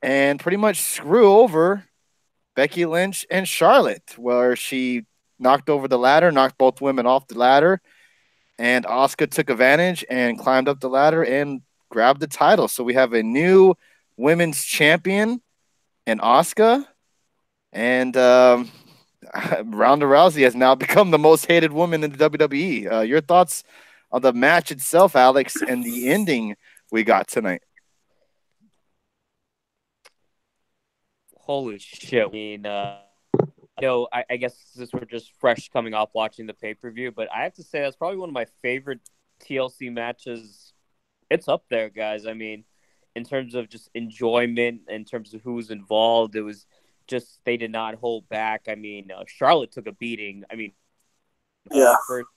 and pretty much screw over Becky Lynch and Charlotte, where she knocked over the ladder, knocked both women off the ladder, and Asuka took advantage and climbed up the ladder and grabbed the title. So we have a new women's champion in Asuka, and Ronda Rousey has now become the most hated woman in the WWE. Your thoughts on the match itself, Alex, and the ending we got tonight? Holy shit! I mean, I guess since we're just fresh coming off watching the pay-per-view, but I have to say that's probably one of my favorite TLC matches. It's up there, guys. I mean, in terms of just enjoyment, in terms of who was involved, it was just they did not hold back. I mean, Charlotte took a beating. I mean, Yeah. first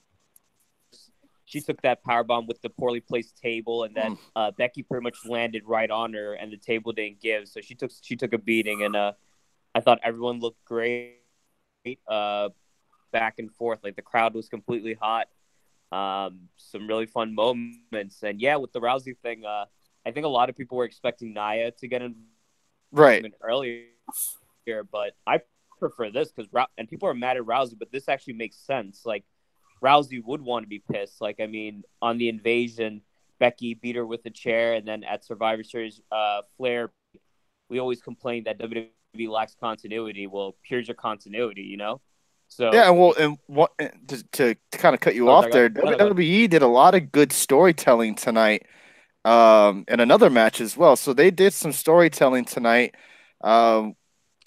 she took that power bomb with the poorly placed table, and then Becky pretty much landed right on her, and the table didn't give, so she took a beating, and I thought everyone looked great, back and forth. Like the crowd was completely hot. Some really fun moments, and yeah, with the Rousey thing, I think a lot of people were expecting Nia to get involved Right. earlier, but I prefer this because and people are mad at Rousey, but this actually makes sense. Like Rousey would want to be pissed. Like, I mean, on the Invasion, Becky beat her with a chair, and then at Survivor Series, Flair, we always complain that WWE lacks continuity. Well, here's your continuity, you know? So Yeah, well, and what to kind of cut you off there, WWE did a lot of good storytelling tonight, and another match as well. So they did some storytelling tonight, on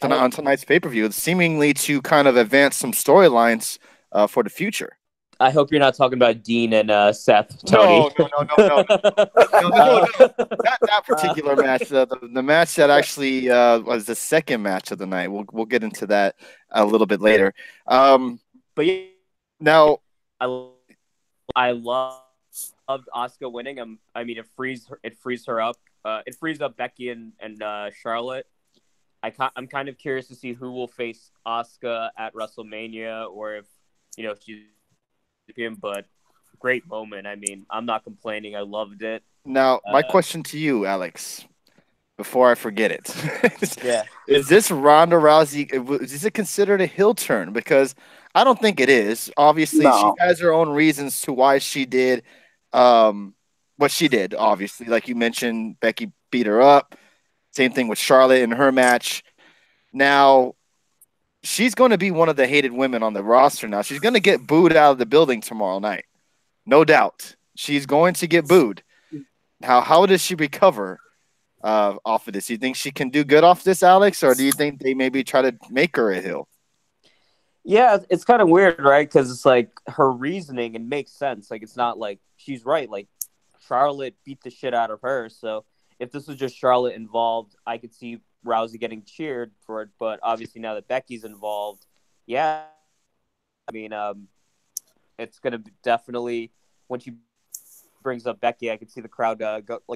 tonight's pay-per-view, seemingly to kind of advance some storylines for the future. I hope you're not talking about Dean and Seth, Tony. No. That particular match, the match that actually was the second match of the night. We'll get into that a little bit later. But yeah, now I loved Asuka winning. I mean, it frees her up. It frees up Becky and Charlotte. I'm kind of curious to see who will face Asuka at WrestleMania, or if she's champion. But great moment. I mean, I'm not complaining. I loved it. Now, my question to you, Alex, before I forget it, yeah, is this Ronda Rousey? Is it considered a heel turn? Because I don't think it is. Obviously, she has her own reasons to why she did what she did. Obviously, like you mentioned, Becky beat her up. Same thing with Charlotte in her match. Now, she's going to be one of the hated women on the roster now. She's going to get booed out of the building tomorrow night. No doubt. She's going to get booed. How does she recover off of this? Do you think she can do good off this, Alex? Or do you think they maybe try to make her a heel? Yeah, it's kind of weird, right? Because it's like her reasoning, and makes sense. Like, it's not like she's right. Like, Charlotte beat the shit out of her, so if this was just Charlotte involved, I could see Rousey getting cheered for it. But obviously now that Becky's involved, yeah, I mean, it's gonna be definitely, when she brings up Becky, I could see the crowd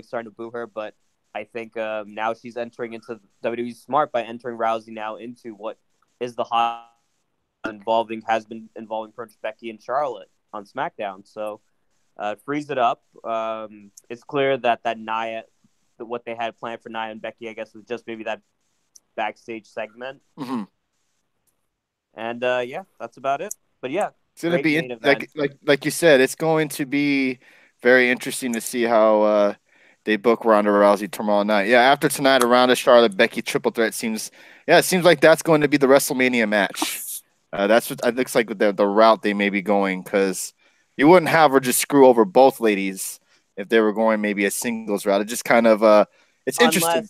starting to boo her. But I think now she's entering into WWE smart by entering Rousey now into what is the hot has been involving Becky and Charlotte on SmackDown. So frees it up. It's clear that Nia, what they had planned for Nia and Becky, I guess, was just maybe that backstage segment. Mm-hmm. And yeah, that's about it. But yeah, it's going to be like you said. It's going to be very interesting to see how they book Ronda Rousey tomorrow night. Yeah, after tonight, a Ronda Charlotte Becky triple threat seems like that's going to be the WrestleMania match. That's what it looks like with the route they may be going, because you wouldn't have her just screw over both ladies if they were going maybe a singles route. It just kind of it's interesting.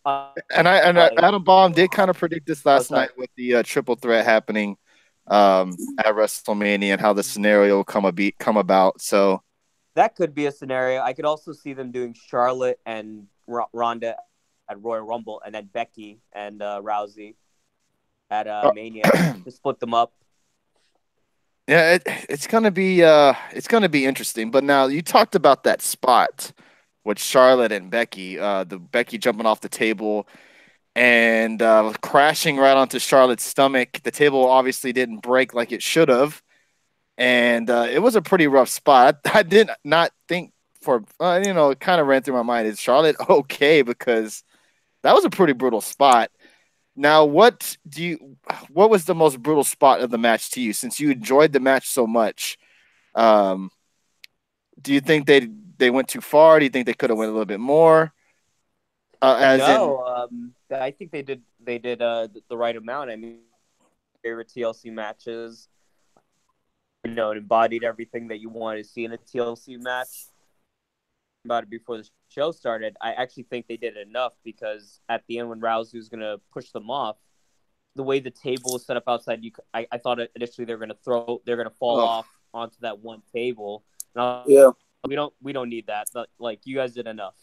And Adam Baum did kind of predict this last night with the triple threat happening at WrestleMania and how the scenario will come about. So that could be a scenario. I could also see them doing Charlotte and Ronda at Royal Rumble, and then Becky and Rousey at Mania to split them up. Yeah, it's gonna be interesting. But now you talked about that spot with Charlotte and Becky, the Becky jumping off the table and crashing right onto Charlotte's stomach. The table obviously didn't break like it should have, and it was a pretty rough spot. I did not think it kind of ran through my mind. Is Charlotte okay? Because that was a pretty brutal spot. Now, what was the most brutal spot of the match to you? Since you enjoyed the match so much, um, do you think they went too far? Do you think they could have went a little bit more? As in, No, I think they did the right amount. I mean, favorite TLC matches, it embodied everything that you want to see in a TLC match. About it before the show started, I actually think they did enough because at the end when Rousey was going to push them off, the way the table was set up outside, I thought initially they're going to fall oh, off onto that one table. Yeah. We don't need that. But, like, you guys did enough.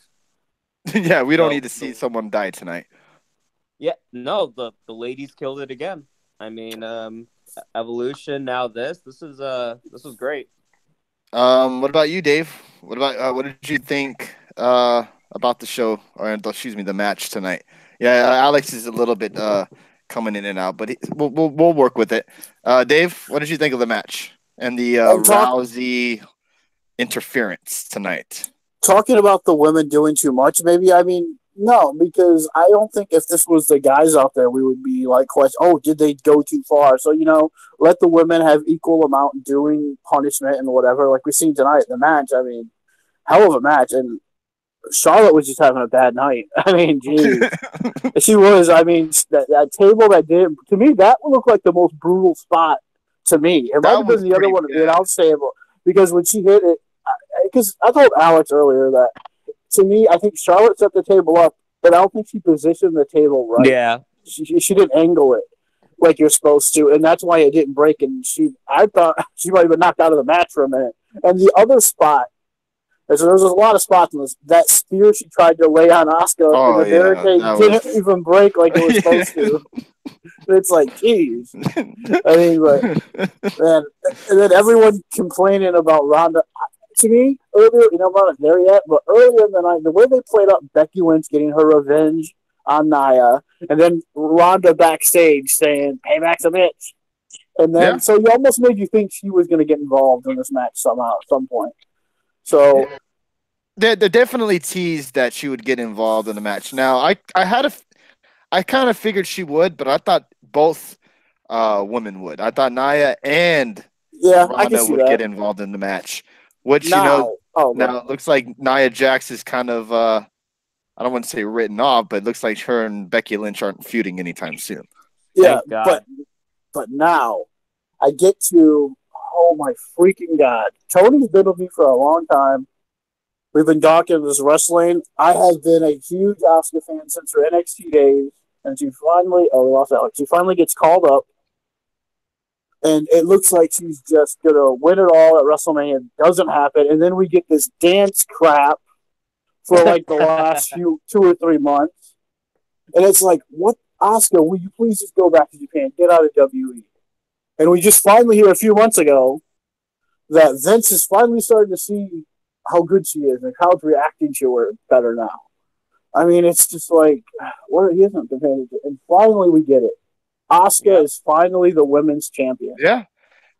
yeah, we don't need So to see someone die tonight. yeah, no, the ladies killed it again. I mean, Evolution. Now this was great. What about you, Dave? What did you think about the show, or excuse me, the match tonight? Yeah, Alex is a little bit coming in and out, but we'll work with it. Dave, what did you think of the match and the Talk Rousey interference tonight? talking about the women doing too much. Maybe I mean no, because I don't think if this was the guys out there, we would be like, question, oh, did they go too far? So let the women have equal amount doing punishment and whatever. Like we seen tonight, the match. I mean, hell of a match, and Charlotte was just having a bad night. I mean, geez. She was. I mean, that table that did to me that would look like the most brutal spot to me. It might That have been was the other pretty one, the bad. announce table, because when she hit it, because I told Alex earlier that to me, I think Charlotte set the table up, but I don't think she positioned the table right. Yeah, She didn't angle it like you're supposed to, and that's why it didn't break. And I thought she might have been knocked out of the match for a minute. And the other spot, so there was a lot of spots in this. That spear she tried to lay on Asuka in Oh the yeah, barricade that didn't was. even break like it was supposed to. It's like, geez. I mean, but man, and then everyone complaining about Ronda. To me, earlier, I'm not there yet, but earlier in the night, the way they played up Becky Lynch getting her revenge on Nia, and then Ronda backstage saying, "Payback's a bitch," and then Yeah, so you almost made you think she was going to get involved in this match somehow at some point. So they definitely teased that she would get involved in the match. Now, I kind of figured she would, but I thought both women would. I thought Nia and yeah, I can Ronda see would that get involved in the match, which now. Oh, now good. it looks like Nia Jax is kind of I don't want to say written off, but it looks like her and Becky Lynch aren't feuding anytime soon. Yeah, thank God. but now I get to oh my freaking god! Tony's been with me for a long time. We've been talking this wrestling. I have been a huge Asuka fan since her NXT days, and she finally we lost Alex. She finally gets called up, and it looks like she's just gonna win it all at WrestleMania. It doesn't happen, and then we get this dance crap for like the last few 2 or 3 months, and it's like, what, Asuka? Will you please just go back to Japan? Get out of WWE. And we just finally hear a few months ago that Vince is finally starting to see how good she is and how it's reacting to her better now. I mean, it's just like, where he isn't compared to, and finally we get it. Asuka Yep. is finally the women's champion. Yeah.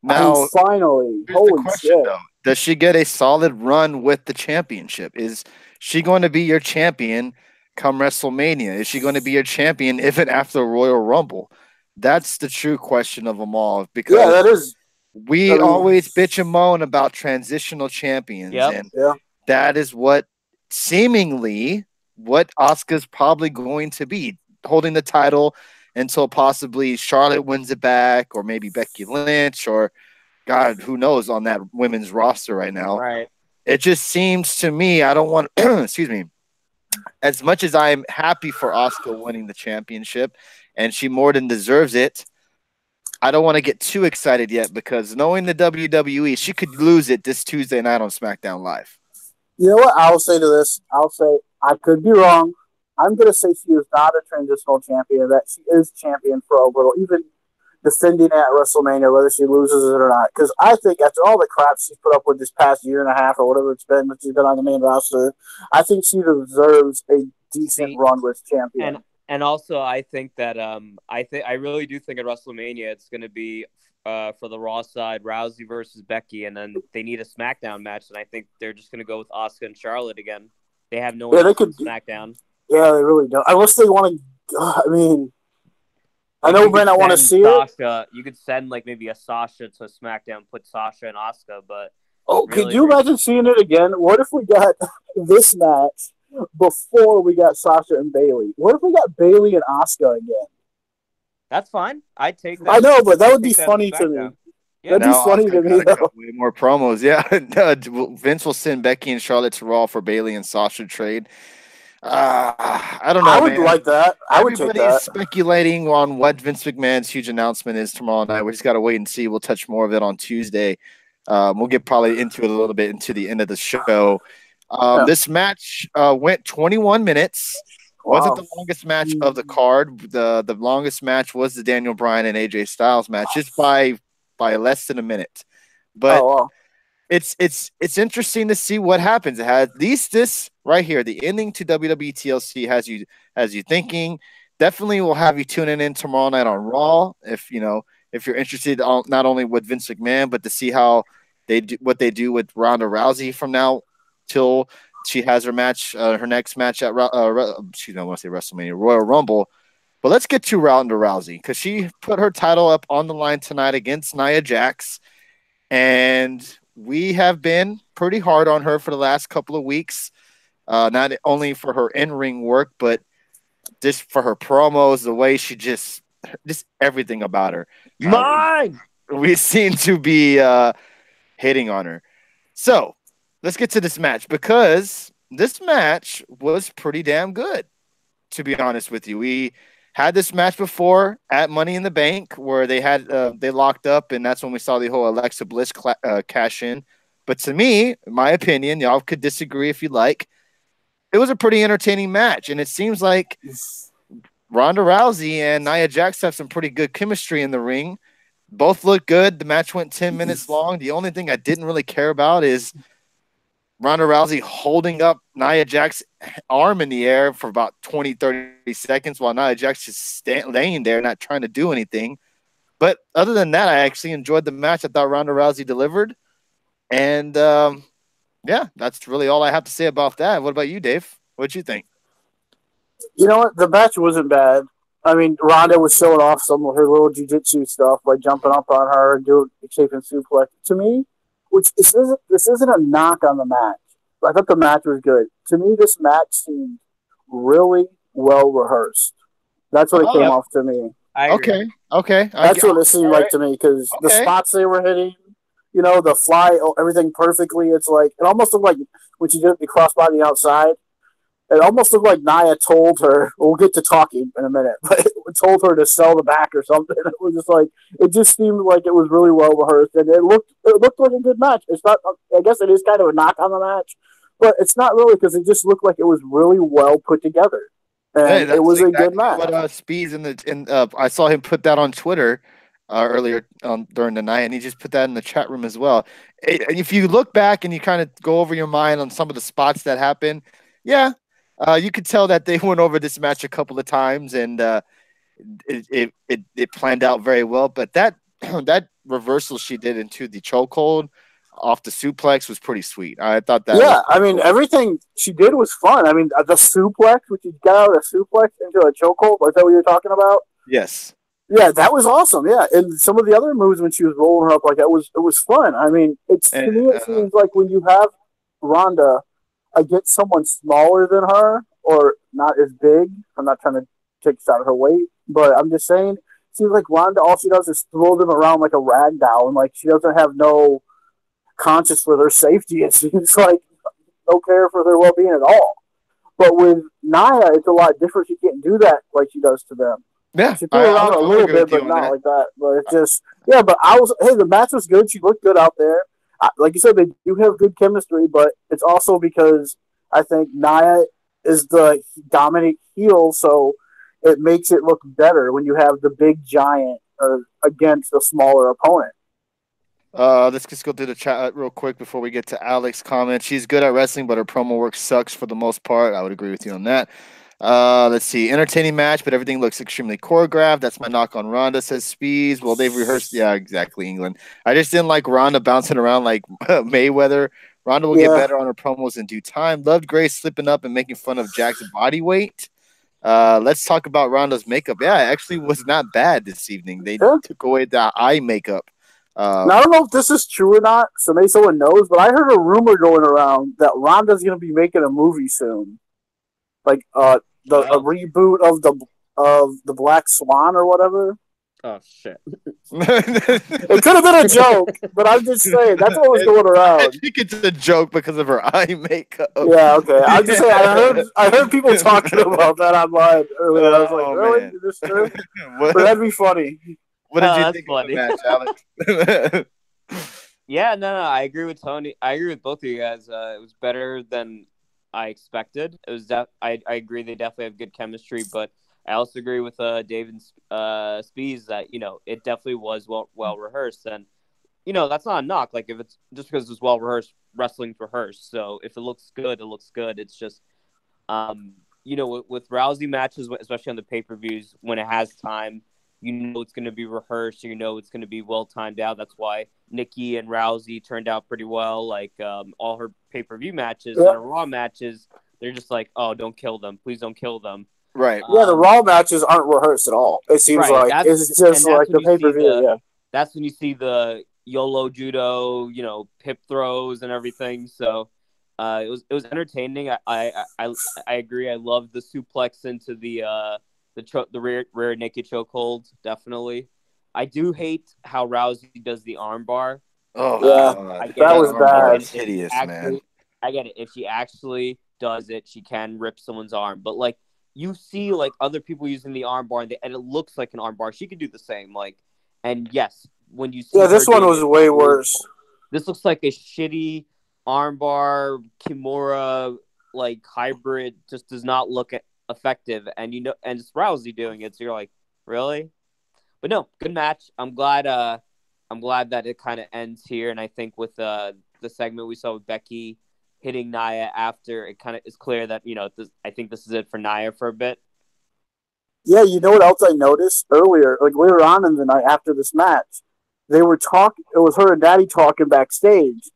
I mean, Now, finally, here's the holy question shit! though: does she get a solid run with the championship? Is she going to be your champion come WrestleMania? Is she going to be your champion even after Royal Rumble? That's the true question of them all Yeah, because that is. I we mean, always bitch and moan about transitional champions, Yep. and yeah, that is what seemingly what Asuka's probably going to be holding the title until possibly Charlotte wins it back, or maybe Becky Lynch, or God, who knows on that women's roster right now. Right. It just seems to me I don't want excuse me, as much as I'm happy for Asuka winning the championship and she more than deserves it, I don't want to get too excited yet because knowing the WWE, she could lose it this Tuesday night on SmackDown Live. you know what I'll say to this? I'll say I could be wrong. I'm gonna say she is not a transitional champion. That she is champion for a little, even defending at WrestleMania, whether she loses it or not. Because I think after all the crap she's put up with this past year and a half or whatever it's been that she's been on the main roster, I think she deserves a decent See, run with and champion. and also I think that I really do think at WrestleMania it's going to be for the Raw side Rousey versus Becky, and then they need a SmackDown match, and I think they're just going to go with Asuka and Charlotte again. They have no one Yeah, they else on could. SmackDown. Yeah, they really don't. Unless they want to. I mean, I Like know you men could I want to send see it. Sasha, you could send like maybe a Sasha to SmackDown, put Sasha and Asuka, but Oh, could really, you imagine seeing it again? What if we got this match before we got Sasha and Bailey? What if we got Bailey and Asuka again? that's fine. I'd take I that. know, but that I'd would be take that as funny to me. SmackDown. Yeah. That'd be Now funny Oscar to me, gotta cut though. way more promos. Yeah, Vince will send Becky and Charlotte to Raw for Bailey and Sasha trade. I don't I know, would man. like that. I would take Everybody's that. speculating on what Vince McMahon's huge announcement is tomorrow night. We just got to wait and see. We'll touch more of it on Tuesday. We'll get probably into it a little bit into the end of the show. Yeah. This match went 21 minutes. Wasn't Wow. the longest match of the card. The longest match was the Daniel Bryan and AJ Styles match, just by less than a minute. But Oh, wow. it's interesting to see what happens. It has, at least this right here, the ending to WWE TLC has you thinking. Definitely will have you tuning in tomorrow night on Raw if if you're interested not only with Vince McMahon but to see how they do what they do with Ronda Rousey from now till she has her next match at excuse me, I want to say WrestleMania Royal Rumble. But let's get to Ronda Rousey because she put her title up on the line tonight against Nia Jax. And we have been pretty hard on her for the last couple of weeks, not only for her in-ring work, but just for her promos, the way she just everything about her. Mine. We seem to be hitting on her. So let's get to this match because this match was pretty damn good, to be honest with you. We had this match before at Money in the Bank where they locked up, and that's when we saw the whole Alexa Bliss cash in. But to me, in my opinion, y'all could disagree if you like, it was a pretty entertaining match, and it seems like Ronda Rousey and Nia Jax have some pretty good chemistry in the ring. Both look good. The match went 10 minutes long. The only thing I didn't really care about is Ronda Rousey holding up Nia Jax's arm in the air for about 20, 30 seconds while Nia Jax just laying there, not trying to do anything. But other than that, I actually enjoyed the match. I thought Ronda Rousey delivered. And yeah, that's really all I have to say about that. What about you, Dave? What'd you think? You know what? The match wasn't bad. I mean, Ronda was showing off some of her little jiu-jitsu stuff by jumping up on her and doing shaping suplex. To me, this isn't a knock on the match. I thought the match was good. To me, this match seemed really well rehearsed. That's what it came off to me. Okay. That's what it seemed like to me because the spots they were hitting, the fly, everything perfectly. It's like it almost looked like when she did the crossbody outside. It almost looked like Nia told her. We'll get to talking in a minute, but it told her to sell the back or something. It was just like it just seemed like it was really well rehearsed, and it looked like a good match. It's not. I guess it is kind of a knock on the match, but it's not really because it just looked like it was really well put together, and it was exactly a good match. What Speeds I saw him put that on Twitter earlier during the night, and he just put that in the chat room as well. And if you look back and you kind of go over your mind on some of the spots that happened, yeah. You could tell that they went over this match a couple of times, and it planned out very well. But that that reversal she did into the chokehold off the suplex was pretty sweet. I thought that. Yeah, I mean everything she did was fun. I mean the suplex, which she got out of a suplex into a chokehold. Is that what you're talking about? Yes. Yeah, that was awesome. Yeah, and some of the other moves when she was rolling her up like that it was fun. I mean, to me it seems like when you have Ronda against someone smaller than her or not as big. I'm not trying to take this out of her weight, but I'm just saying, it seems like Ronda, all she does is throw them around like a rag doll, and like she doesn't have no conscience for their safety. It seems like no care for their well-being at all. But with Nia, it's a lot different. She can't do that like she does to them. Yeah, she threw around a little bit, but not like that. But it's just, yeah. But the match was good. She looked good out there. Like you said, they do have good chemistry, but it's also because I think Nia is the dominant heel, so it makes it look better when you have the big giant against a smaller opponent. Let's just go through the chat real quick before we get to Alex's comment. She's good at wrestling, but her promo work sucks for the most part. I would agree with you on that. Let's see. Entertaining match, but everything looks extremely choreographed. That's my knock on Ronda, says Speeds. Well, they've rehearsed. Yeah, exactly, England. I just didn't like Ronda bouncing around like Mayweather Ronda will get better on her promos in due time. Loved Grace slipping up and making fun of Jack's body weight. Let's talk about Ronda's makeup. Yeah, it actually was not bad this evening. They took away the eye makeup. Now, I don't know if this is true or not, so maybe someone knows, but I heard a rumor going around that Ronda's going to be making a movie soon. Like a reboot of the Black Swan or whatever. Oh shit! It could have been a joke, but I'm just saying that's what was going around. I think it's a joke because of her eye makeup. Yeah, okay. I'm just saying. I heard people talking about that online earlier. I was like, really? Is this true? But that'd be funny. What did you think of the match, Alex? Yeah, no, I agree with Tony. I agree with both of you guys. It was better than I expected. It was I agree they definitely have good chemistry, but I also agree with David Spees that it definitely was well rehearsed, and that's not a knock. Like if it's just because it's well rehearsed, wrestling's rehearsed. So if it looks good, it looks good. It's just with Rousey matches, especially on the pay-per-views, when it has time, it's going to be rehearsed. It's going to be well timed out. That's why Nikki and Rousey turned out pretty well. Like all her pay-per-view matches and her Raw matches, they're just like, oh, don't kill them. Please don't kill them. Right. Yeah, the Raw matches aren't rehearsed at all. It seems like it's just like the pay-per-view. Yeah. That's when you see the YOLO judo, pip throws and everything. So it was entertaining. I agree. I love the suplex into the rear naked chokehold. Definitely. I do hate how Rousey does the armbar. Oh yeah, that was bad. It's hideous, man. I get it. If she actually does it, she can rip someone's arm. But like you see, like other people using the armbar, and it looks like an armbar. She could do the same. And yes, when you see, this one was way worse. This looks like a shitty armbar Kimura hybrid. Just does not look effective. And and it's Rousey doing it, so you're like, really? But no, good match. I'm glad that it kind of ends here. And I think with the segment we saw with Becky hitting Nia after, it kind of is clear that I think this is it for Nia for a bit. Yeah, you know what else I noticed earlier? Like later on in the night after this match, they were talking. It was her and Natty talking backstage,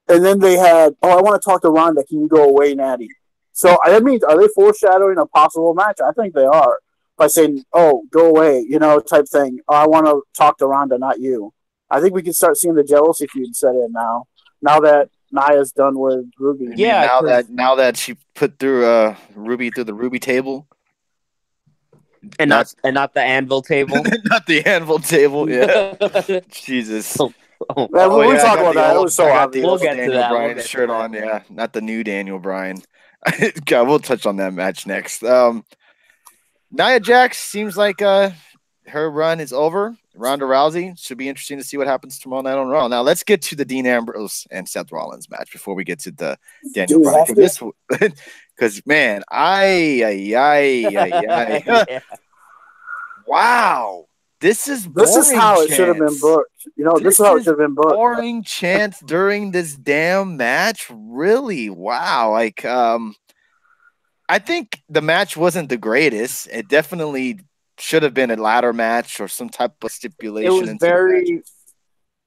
and then they had, "Oh, I want to talk to Ronda. Can you go away, Natty?" So that means, are they foreshadowing a possible match? I think they are by saying, "Oh, go away," type thing. Oh, I want to talk to Ronda, not you. I think we can start seeing the jealousy feud set in now. Now that Nia's done with Ruby. Yeah, now that she put through Ruby through the Ruby table. And not the anvil table. Not the anvil table, yeah. Jesus. Man, we talk about that. It was so obvious. We'll get to that. Bryan shirt on, yeah. Not the new Daniel Bryan. God, we'll touch on that match next. Nia Jax seems like her run is over. Ronda Rousey should be interesting to see what happens tomorrow night on Raw. Now let's get to the Dean Ambrose and Seth Rollins match before we get to the Daniel Bryan. Because man, wow, this is how it should have been booked. This is how it should have been booked. Boring chants during this damn match. Really, wow. I think the match wasn't the greatest. It definitely should have been a ladder match or some type of stipulation.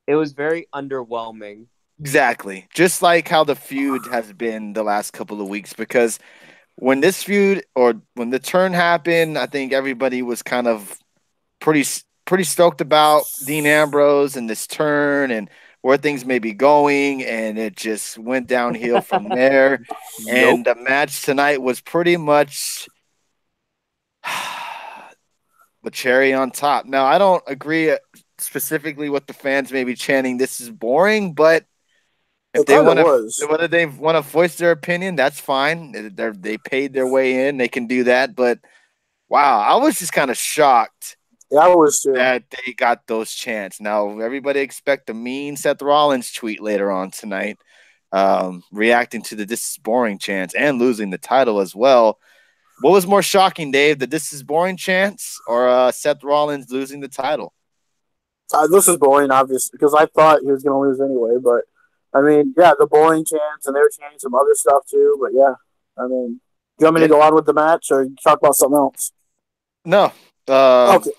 It was very underwhelming. Exactly. Just like how the feud has been the last couple of weeks, because when this feud or when the turn happened, I think everybody was kind of pretty stoked about Dean Ambrose and this turn and where things may be going, and it just went downhill from there. And the match tonight was pretty much the cherry on top. Now, I don't agree specifically with the fans maybe chanting this is boring, but if they want to voice their opinion, that's fine. They paid their way in. They can do that. But, wow, I was just kind of shocked that they got those chants. Now, everybody expect a mean Seth Rollins tweet later on tonight, reacting to the this is boring chants and losing the title as well. What was more shocking, Dave, the this is boring chants or Seth Rollins losing the title? This is boring, obviously, because I thought he was going to lose anyway. But, I mean, yeah, the boring chants, and they were chanting some other stuff too. But, yeah, I mean, do you want me to go on with the match or talk about something else? No. Okay.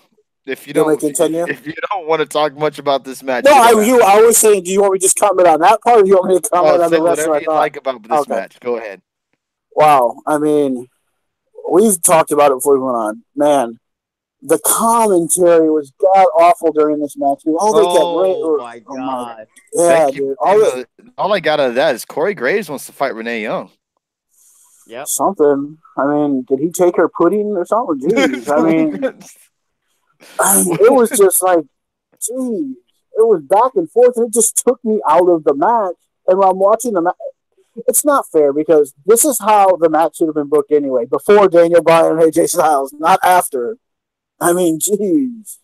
if you You want me don't to continue? if you don't want to talk much about this match, No, you don't have I was saying, do you want me to just comment on that part, or do you want me to to. comment on Say the rest of whatever what I you thought? like about this Okay. match. Go ahead. Wow. I mean, we've talked about it before we went on. Man, the commentary was god awful during this match. All they kept Oh my oh my, god. yeah, Becky, dude. all I got out of that is Corey Graves wants to fight Renee Young. Yep. Something. I mean, did he take her pudding or something? Jeez. It was just like, geez. It was back and forth. It just took me out of the match. And while I'm watching the match, it's not fair because this is how the match should have been booked anyway. Before Daniel Bryan and AJ Styles, not after. I mean, jeez.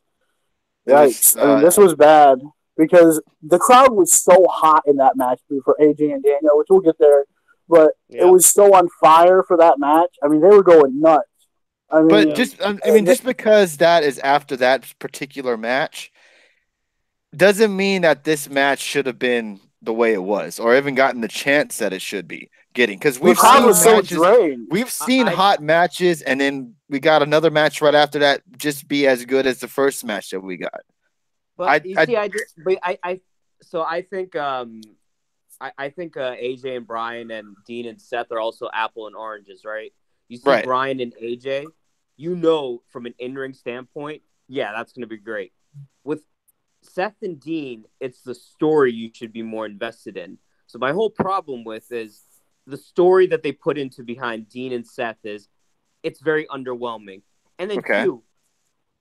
Yikes. This was bad because the crowd was so hot in that match for AJ and Daniel, which we'll get there. But it was so on fire for that match. I mean, they were going nuts. But just because that is after that particular match doesn't mean that this match should have been the way it was, or even gotten the chance that it should be getting. Because we've seen matches, we've seen hot matches, and then we got another match right after that just be as good as the first match that we got. But I think AJ and Brian and Dean and Seth are also apple and oranges, right? You see Brian and AJ, you know from an in-ring standpoint, yeah, that's going to be great. With Seth and Dean, it's the story you should be more invested in. So my whole problem with is the story that they put into behind Dean and Seth is it's very underwhelming. And then two,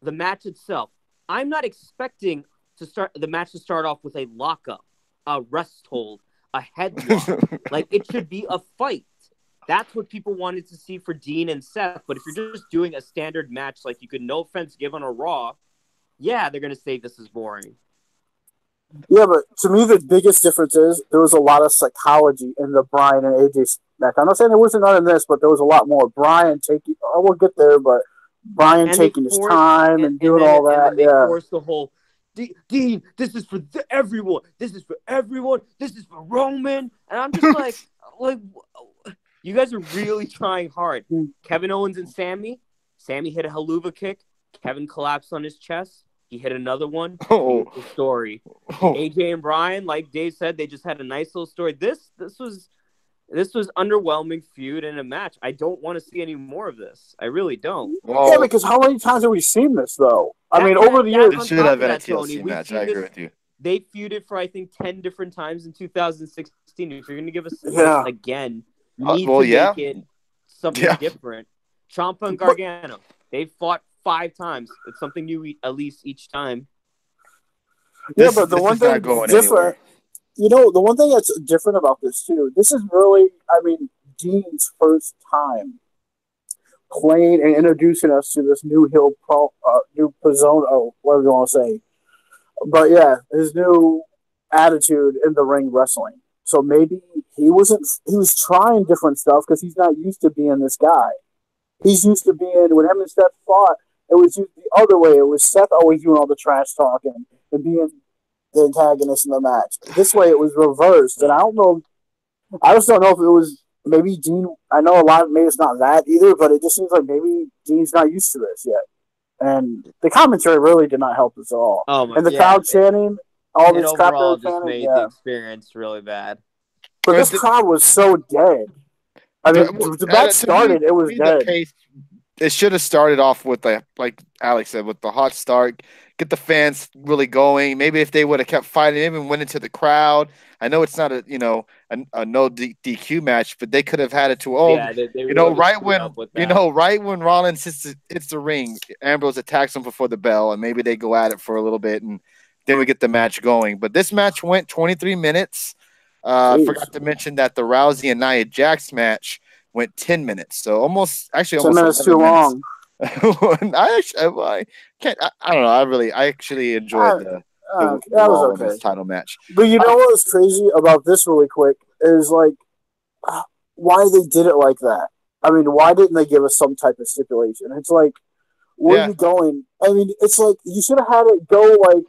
the match itself. I'm not expecting the match to start off with a lockup, a rest hold, a headlock. Like, it should be a fight. That's what people wanted to see for Dean and Seth. But if you're just doing a standard match, like you could, no offense, give on a Raw, yeah, they're going to say this is boring. Yeah, but to me, the biggest difference is there was a lot of psychology in the Brian and AJ match. I'm not saying there wasn't none in this, but there was a lot more. Brian taking, we'll get there, but Brian taking his time and doing all that. And they forced the whole, Dean, this is for everyone. This is for everyone. This is for Roman. And I'm just like, you guys are really trying hard. Kevin Owens and Sammy hit a haluva kick. Kevin collapsed on his chest. He hit another one. Beautiful story. AJ and Brian, like Dave said, they just had a nice little story. This was underwhelming feud in a match. I don't want to see any more of this. I really don't. Yeah, because how many times have we seen this though? Over the years, this should have been a TLC match. I agree with you. They feuded for I think 10 different times in 2016. If you're going to give us this again, you need to make it something different. Ciampa and Gargano, they fought 5 times. It's something new at least each time. But the one thing different, the one thing that's different about this too, this is really, Dean's first time playing and introducing us to this new new persona, whatever you want to say. But yeah, his new attitude in the ring wrestling. So maybe he was trying different stuff because he's not used to being this guy. He's used to being, when him and Seth fought, it was the other way. It was Seth always doing all the trash talking and being the antagonist in the match. This way it was reversed. And I just don't know if it was maybe Dean. I know maybe it's not that either, but it just seems like maybe Dean's not used to this yet. And the commentary really did not help us at all. And the crowd chanting, all this crap overall just made the experience really bad. But this crowd was so dead. The match started, it was dead. It should have started off with, like Alex said, with the hot start, get the fans really going. Maybe if they would have kept fighting, even went into the crowd. I know it's not a no DQ match, but they could have had it to right when Rollins hits the ring, Ambrose attacks him before the bell, and maybe they go at it for a little bit, and then we get the match going. But this match went 23 minutes. I forgot to mention that the Rousey and Nia Jax match went 10 minutes, so almost 10 minutes too long. I don't know. I actually enjoyed the that was okay. Title match. But you know what was crazy about this really quick is why they did it like that. Why didn't they give us some type of stipulation? It's like, where are you going? It's like you should have had it go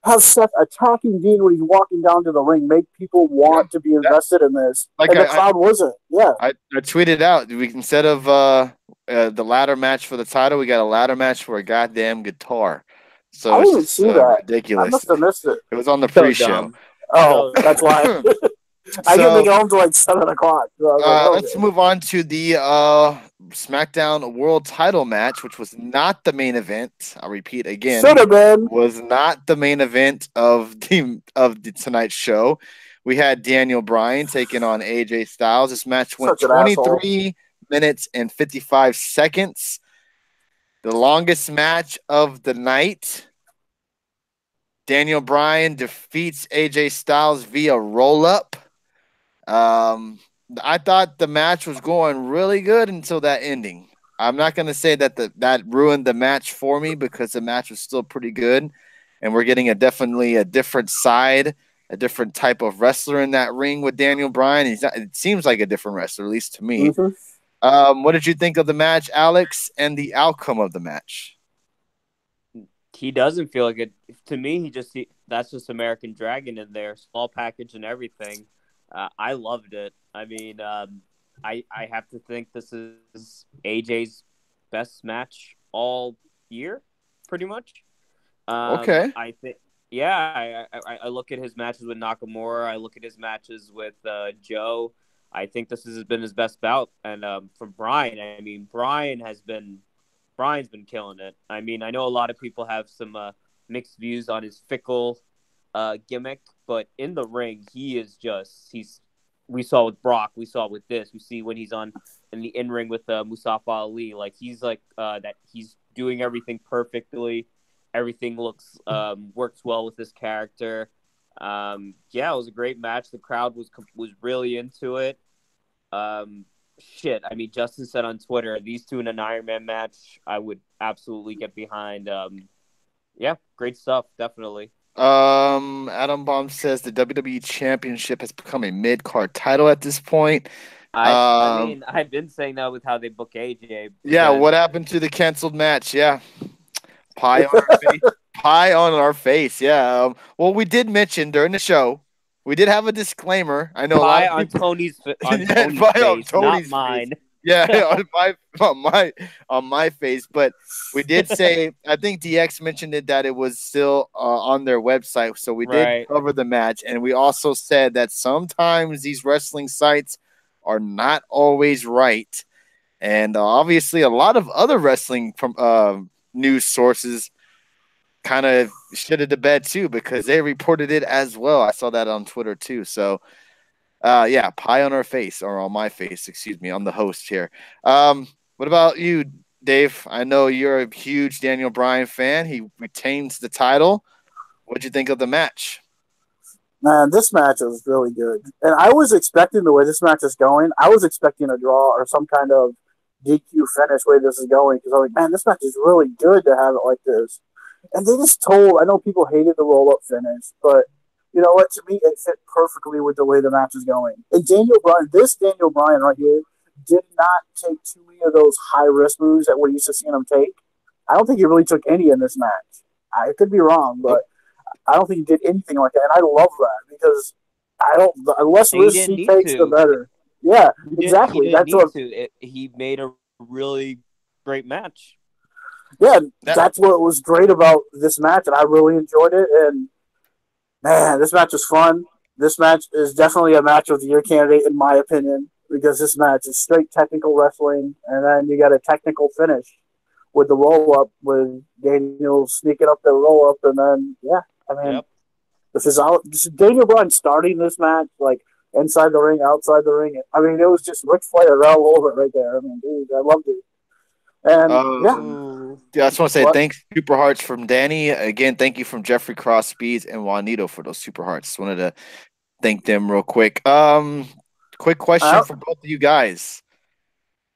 have Seth attacking Dean when he's walking down to the ring, make people want to be invested in this. And the crowd wasn't. Yeah. I tweeted out, instead of the ladder match for the title. We got a ladder match for a goddamn guitar. I So it's didn't even just see that. I ridiculous. must have missed it. It was on the So pre-show. dumb. Oh, So that's why. I didn't make So it home till like 7 o'clock. So I was like, let's okay. move on to the SmackDown World Title match, which was not the main event. I'll repeat Should again, have been. was not the main event of the tonight's show. We had Daniel Bryan taking on AJ Styles. This match went Such an asshole. 23 minutes and 55 seconds. The longest match of the night. Daniel Bryan defeats AJ Styles via roll up. Um, I thought the match was going really good until that ending. I'm not going to say that that ruined the match for me because the match was still pretty good, and we're getting definitely a different side, a different type of wrestler in that ring with Daniel Bryan. It seems like a different wrestler, at least to me. Mm-hmm. What did you think of the match, Alex, and the outcome of the match? he doesn't feel like it. To me, that's just American Dragon in there, small package and everything. I loved it. I mean, I have to think this is AJ's best match all year, pretty much. Okay. I think, yeah, I look at his matches with Nakamura. I look at his matches with Joe. I think this has been his best bout. And for Bryan, I mean, Brian's been killing it. I mean, I know a lot of people have some mixed views on his fickle gimmick, but in the ring, we saw with Brock, we saw with this, we see when he's in the in ring with Mustafa Ali, like he's like that he's doing everything perfectly. Everything works well with this character. Yeah, it was a great match. The crowd was really into it. Shit, I mean, Justin said on Twitter, these two in an Iron Man match, I would absolutely get behind. Yeah, great stuff, definitely. Adam Bomb says the WWE Championship has become a mid-card title at this point. I mean, I've been saying that with how they book AJ Yeah, because what happened to the canceled match? Yeah, pie on our face. Pie on our face. Yeah. Well, we did mention during the show, we did have a disclaimer. I know a lot pie of on people. Tony's Yeah, pie on face, not Tony's face. mine. Yeah, on my face. But we did say, I think DX mentioned it that it was still on their website, so we did Right. cover the match, and we also said that sometimes these wrestling sites are not always right, and obviously a lot of other wrestling from news sources kind of shitted the bed too because they reported it as well. I saw that on Twitter too. So yeah, pie on our face or on my face, excuse me, on the host here. What about you, Dave? I know you're a huge Daniel Bryan fan. He retains the title. What'd you think of the match? Man, this match was really good. And I was expecting the way this match is going, I was expecting a draw or some kind of DQ finish way this is going because I'm like, man, this match is really good to have it like this. And they just told, I know people hated the roll up finish, but you know what? To me, it fit perfectly with the way the match is going. And Daniel Bryan right here, did not take too many of those high risk moves that we're used to seeing him take. I don't think he really took any in this match. I could be wrong, but Nope. I don't think he did anything like that. And I love that because the less And he risks didn't he need takes, the to. better. Yeah, He exactly. didn't That's need what. to. He made a really great match. Yeah, That, that's what was great about this match, and I really enjoyed it. And man, this match was fun. This match is definitely a match of the year candidate, in my opinion, because this match is straight technical wrestling, and then you got a technical finish with the roll up, with Daniel sneaking up the roll up, and then yeah, I mean, Yep. this is Daniel Bryan starting this match like inside the ring, outside the ring. I mean, it was just Ric Flair all over it right there. I mean, dude, I loved it. And yeah, Ooh. yeah, I just want to say what? thanks, Super Hearts from Danny. Again, thank you from Jeffrey Cross Speeds and Juanito for those Super Hearts. Just wanted to thank them real quick. Quick question Uh, for both of you guys.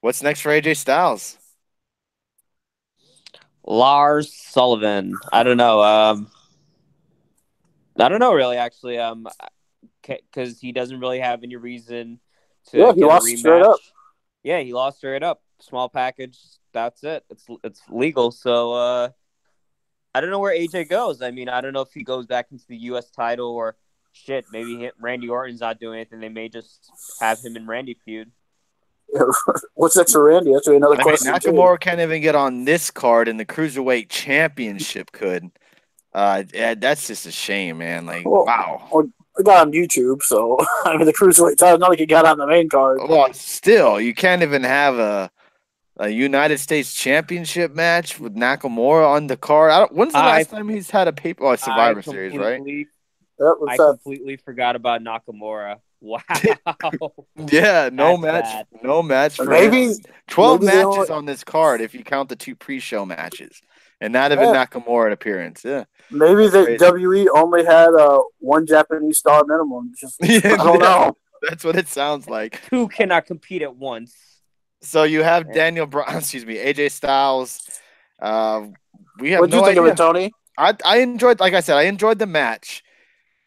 What's next for AJ Styles? Lars Sullivan. I don't know. I don't know really. Actually, because he doesn't really have any reason to yeah, he get a lost straight rematch. up. Yeah, he lost straight up. Small package. That's it. It's legal. So I don't know where AJ goes. I mean, I don't know if he goes back into the U.S. title or shit. Maybe Randy Orton's not doing anything. They may just have him and Randy feud. What's next for Randy? That's another I mean, question too. Nakamura can't even get on this card, and the Cruiserweight Championship could. Yeah, that's just a shame, man. Like, Well, wow. we got on YouTube, so I mean the cruiserweight title. Not like he got on the main card. Well, still, you can't even have a United States Championship match with Nakamura on the card. When's the last time he's had a paper? Oh, Survivor Series, right? Yep, I completely forgot about Nakamura. Wow. Yeah, no match for him. 12 matches on this card if you count the 2 pre-show matches. And not even Nakamura an appearance. Yeah. Maybe the WWE only had one Japanese star minimum. I don't know. That's what it sounds like. 2 cannot compete at once. So you have AJ Styles. We have What'd you think of it, Tony? I enjoyed, like I said, I enjoyed the match.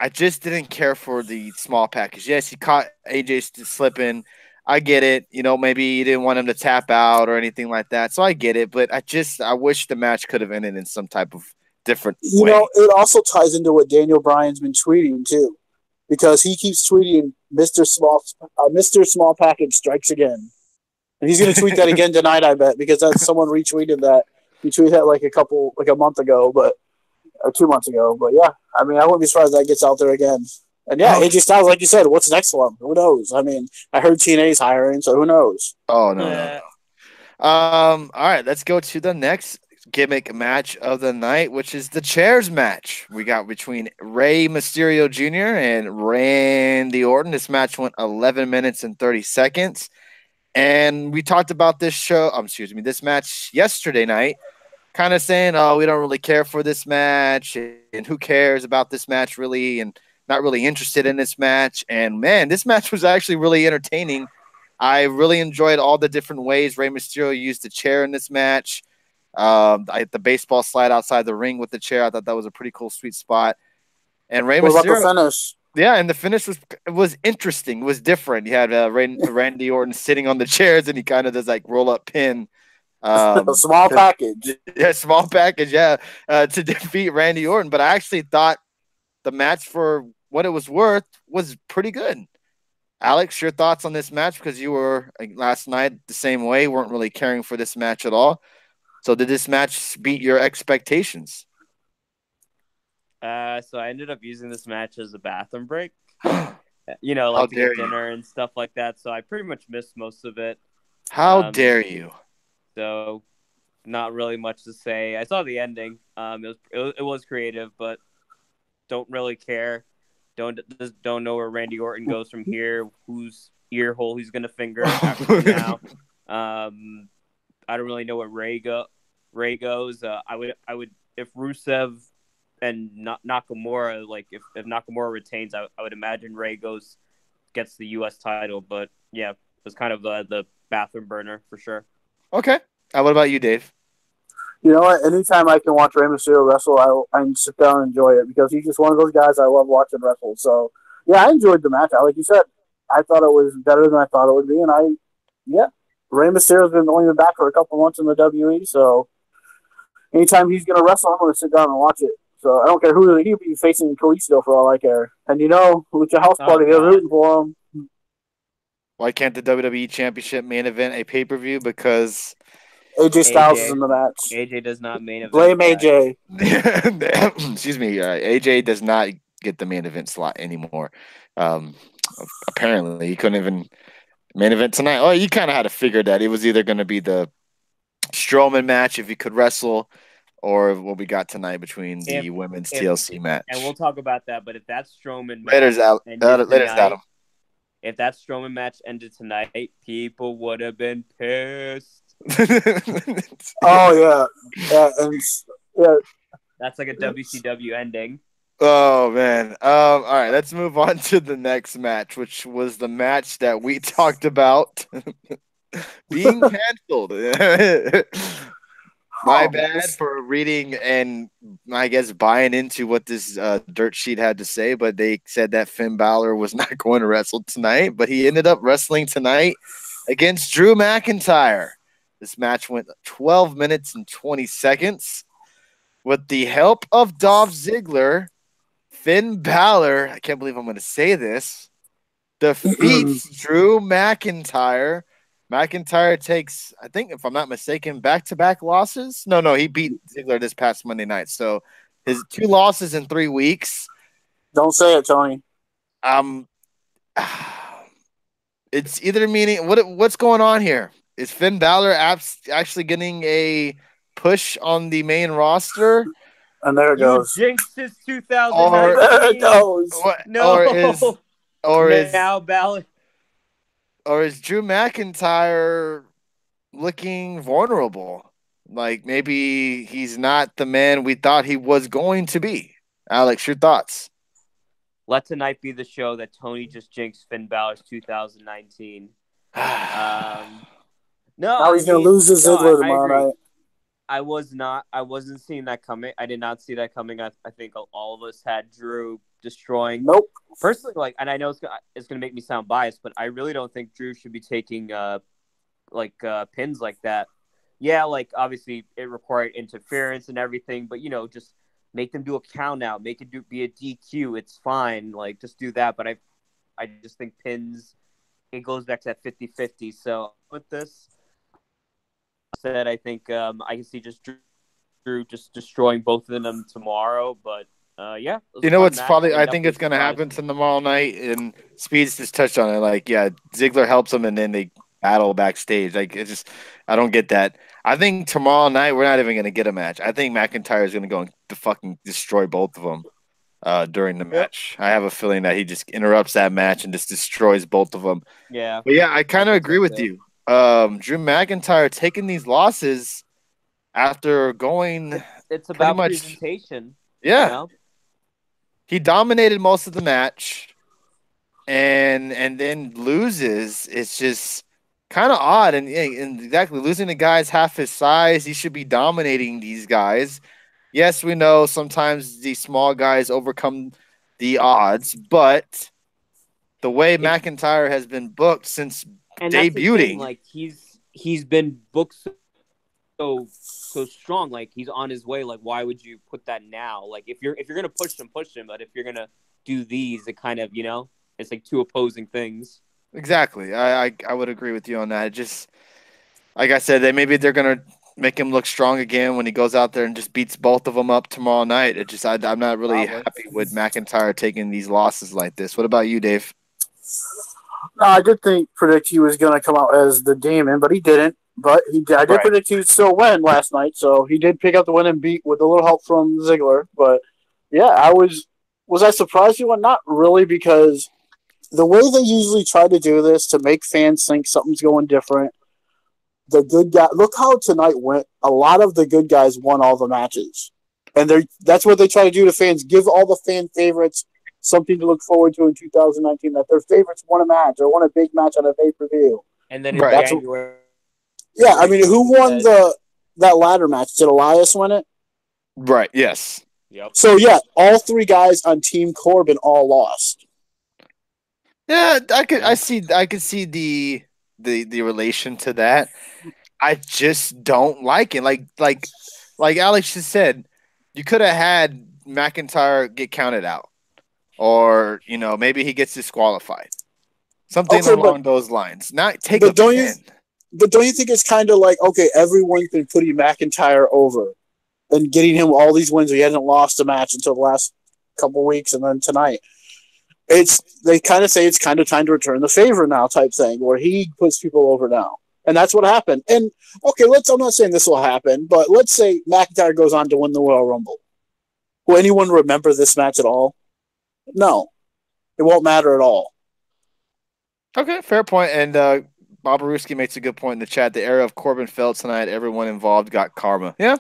I just didn't care for the small package. Yes, he caught AJ slipping. I get it. You know, maybe he didn't want him to tap out or anything like that. So I get it. But I wish the match could have ended in some type of different way. You know, it also ties into what Daniel Bryan's been tweeting too, because he keeps tweeting Mr. Small Package strikes again. And he's going to tweet that again tonight, I bet, because someone retweeted that. He tweeted that like a month ago, or 2 months ago. But yeah, I mean, I wouldn't be surprised that gets out there again. And yeah, AJ Styles, like you said, what's next for him? Who knows? I mean, I heard TNA's hiring, so who knows? Oh, no. All right, let's go to the next gimmick match of the night, which is the chairs match. We got between Rey Mysterio Jr. and Randy Orton. This match went 11 minutes and 30 seconds. And we talked about this match yesterday night, kind of saying, oh, we don't really care for this match, and who cares about this match really, and not really interested in this match. And man, this match was actually really entertaining. I really enjoyed all the different ways Rey Mysterio used the chair in this match. The baseball slide outside the ring with the chair, I thought that was a pretty cool, sweet spot. And Rey Mysterio. What about the finish? Yeah, and the finish was interesting. It was different. You had Randy Orton sitting on the chairs, and he kind of does like roll up pin. A small package. Yeah, small package. Yeah, to defeat Randy Orton. But I actually thought the match, for what it was worth, was pretty good. Alex, your thoughts on this match? Because you were last night the same way, weren't really caring for this match at all. So did this match beat your expectations? So I ended up using this match as a bathroom break. You know, like to get dinner and stuff like that. So I pretty much missed most of it. How dare you? So not really much to say. I saw the ending. It was creative, but don't really care. Don't know where Randy Orton goes from here. Whose ear hole he's gonna finger after now. I don't really know where Ray goes. I would if Rusev and Nakamura, like if Nakamura retains, I would imagine Ray gets the U.S. title. But yeah, it was kind of the bathroom burner for sure. Okay. What about you, Dave? You know what? Anytime I can watch Rey Mysterio wrestle, I sit down and enjoy it, because he's just one of those guys I love watching wrestle. So yeah, I enjoyed the match. Like you said, I thought it was better than I thought it would be, and Rey Mysterio's only been back for a couple months in the WWE, so anytime he's gonna wrestle, I'm gonna sit down and watch it. So I don't care who he'll be facing Kalisto for all I care. And you know, with your house party, they're rooting for him. Why can't the WWE Championship main event a pay-per-view? Because AJ Styles is in the match. AJ does not main event. Blame AJ. Excuse me. AJ does not get the main event slot anymore. Apparently, he couldn't even main event tonight. Oh, you kind of had to figure that it was either going to be the Strowman match if he could wrestle, or what we got tonight between the women's TLC match. And we'll talk about that. But if that Strowman match if that Strowman match ended tonight, people would have been pissed. Oh yeah, That's like a WCW ending. Oh man! All right, let's move on to the next match, which was the match that we talked about being canceled. My bad for reading and I guess buying into what this dirt sheet had to say, but they said that Finn Balor was not going to wrestle tonight, but he ended up wrestling tonight against Drew McIntyre. This match went 12 minutes and 20 seconds. With the help of Dolph Ziggler, Finn Balor, I can't believe I'm going to say this, defeats Drew McIntyre McIntyre takes, I think, if I'm not mistaken, back-to-back losses. No, he beat Ziggler this past Monday night. So his 2 losses in 3 weeks. Don't say it, Tony. Um, it's either meaning what's going on here? Is Finn Balor actually getting a push on the main roster, And there it You goes. jinxed his or 2019. There it goes. No. or is now Balor. or is Drew McIntyre looking vulnerable? Like maybe he's not the man we thought he was going to be. Alex, your thoughts? Let tonight be the show that Tony just jinxed Finn Balor's 2019. No, Now he's going to lose to Ziggler tomorrow night. I wasn't seeing that coming. I did not see that coming. I think all of us had Drew destroying. Nope. Personally, like, and I know it's gonna make me sound biased, but I really don't think Drew should be taking pins like that. Yeah, like obviously it required interference and everything, but just make them do a count out, make it be a DQ. It's fine. Like just do that. But I just think pins, it goes back to that 50-50. So with this said, I think I can see just Drew just destroying both of them tomorrow. But yeah, what's probably I think it's gonna happen tomorrow night, and Speeds just touched on it. Like, yeah, Ziggler helps him, and then they battle backstage. Like, it's just I don't get that. I think tomorrow night we're not even gonna get a match. I think McIntyre is gonna go and fucking destroy both of them during the match. I have a feeling that he just interrupts that match and just destroys both of them. Yeah, but yeah, I kind of agree with you. Drew McIntyre taking these losses after going. It's about presentation. Yeah. He dominated most of the match and then loses. It's just kind of odd. And exactly, losing a guy's half his size, he should be dominating these guys. Yes, we know sometimes these small guys overcome the odds, but the way McIntyre has been booked since debuting, like he's been booked so strong, like he's on his way. Like, why would you put that now? Like, if you're gonna push him. But if you're gonna do these, it kind of it's like two opposing things. Exactly, I would agree with you on that. It just like I said, maybe they're gonna make him look strong again when he goes out there and just beats both of them up tomorrow night. It just I'm not really happy with McIntyre taking these losses like this. What about you, Dave? No, I did predict he was going to come out as the Demon, but he didn't. But I did predict he would still win last night, so he did pick up the win and beat with a little help from Ziggler. But yeah, was I surprised he won? Not really, because the way they usually try to do this to make fans think something's going different. The good guy, look how tonight went. A lot of the good guys won all the matches, and that's what they try to do to fans. Give all the fan favorites something to look forward to in 2019, that their favorites won a match or won a big match on a pay-per-view. And then in January... Yeah, I mean, who won that ladder match? Did Elias win it? Right, yes. Yep. So, yeah, all 3 guys on Team Corbin all lost. Yeah, I could see the relation to that. I just don't like it. Like Alex just said, you could have had McIntyre get counted out. Or, maybe he gets disqualified. Something along those lines. Not take a pin. But don't you think it's kind of like, okay, everyone's been putting McIntyre over and getting him all these wins. He hasn't lost a match until the last couple weeks, and then tonight. They kind of say it's kind of time to return the favor now type thing, where he puts people over now. And that's what happened. And, okay, I'm not saying this will happen, but let's say McIntyre goes on to win the Royal Rumble. Will anyone remember this match at all? No, it won't matter at all. Okay, fair point. And Bob Ruski makes a good point in the chat. The era of Corbin fell tonight. Everyone involved got karma. Yeah,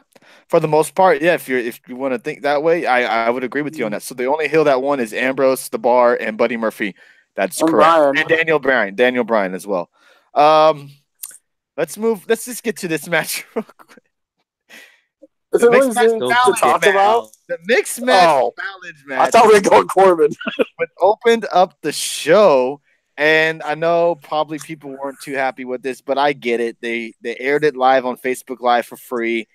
for the most part. Yeah, if you want to think that way, I would agree with you on that. So the only heel that won is Ambrose, The Bar, and Buddy Murphy. That's correct. Bryan. And Daniel Bryan as well. Let's move. Let's just get to this match real quick. Is there anything to talk about? The mixed match challenge match. I thought we were going Corbin. But opened up the show, and I know probably people weren't too happy with this, but I get it. They aired it live on Facebook Live for free.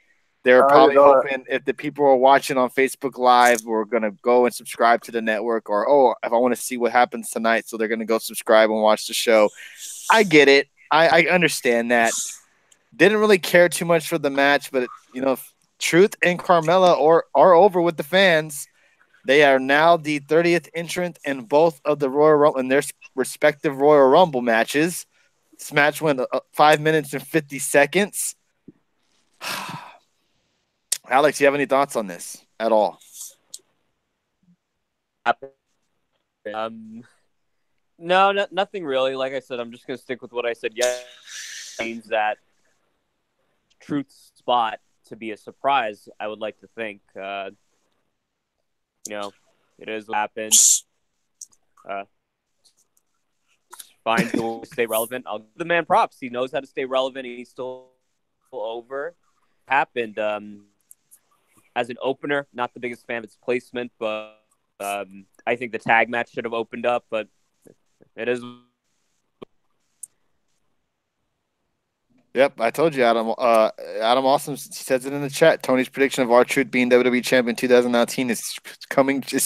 They're probably hoping if the people are watching on Facebook Live, we're going to go and subscribe to the network, or, if I want to see what happens tonight, so they're going to go subscribe and watch the show. I get it. I understand that. Didn't really care too much for the match, but Truth and Carmella are over with the fans. They are now the 30th entrant in both of the Royal Rumble in their respective Royal Rumble matches. This match went 5 minutes and 50 seconds. Alex, you have any thoughts on this at all? No, nothing really. Like I said, I'm just gonna stick with what I said. Yeah, means that Truth's spot to be a surprise. I would like to think. It is what happened. Fine to stay relevant. I'll give the man props. He knows how to stay relevant. He's still over. Happened as an opener. Not the biggest fan of its placement, but I think the tag match should have opened up. But it is. Yep, I told you, Adam. Adam Awesome says it in the chat. Tony's prediction of R-Truth being WWE champion 2019 is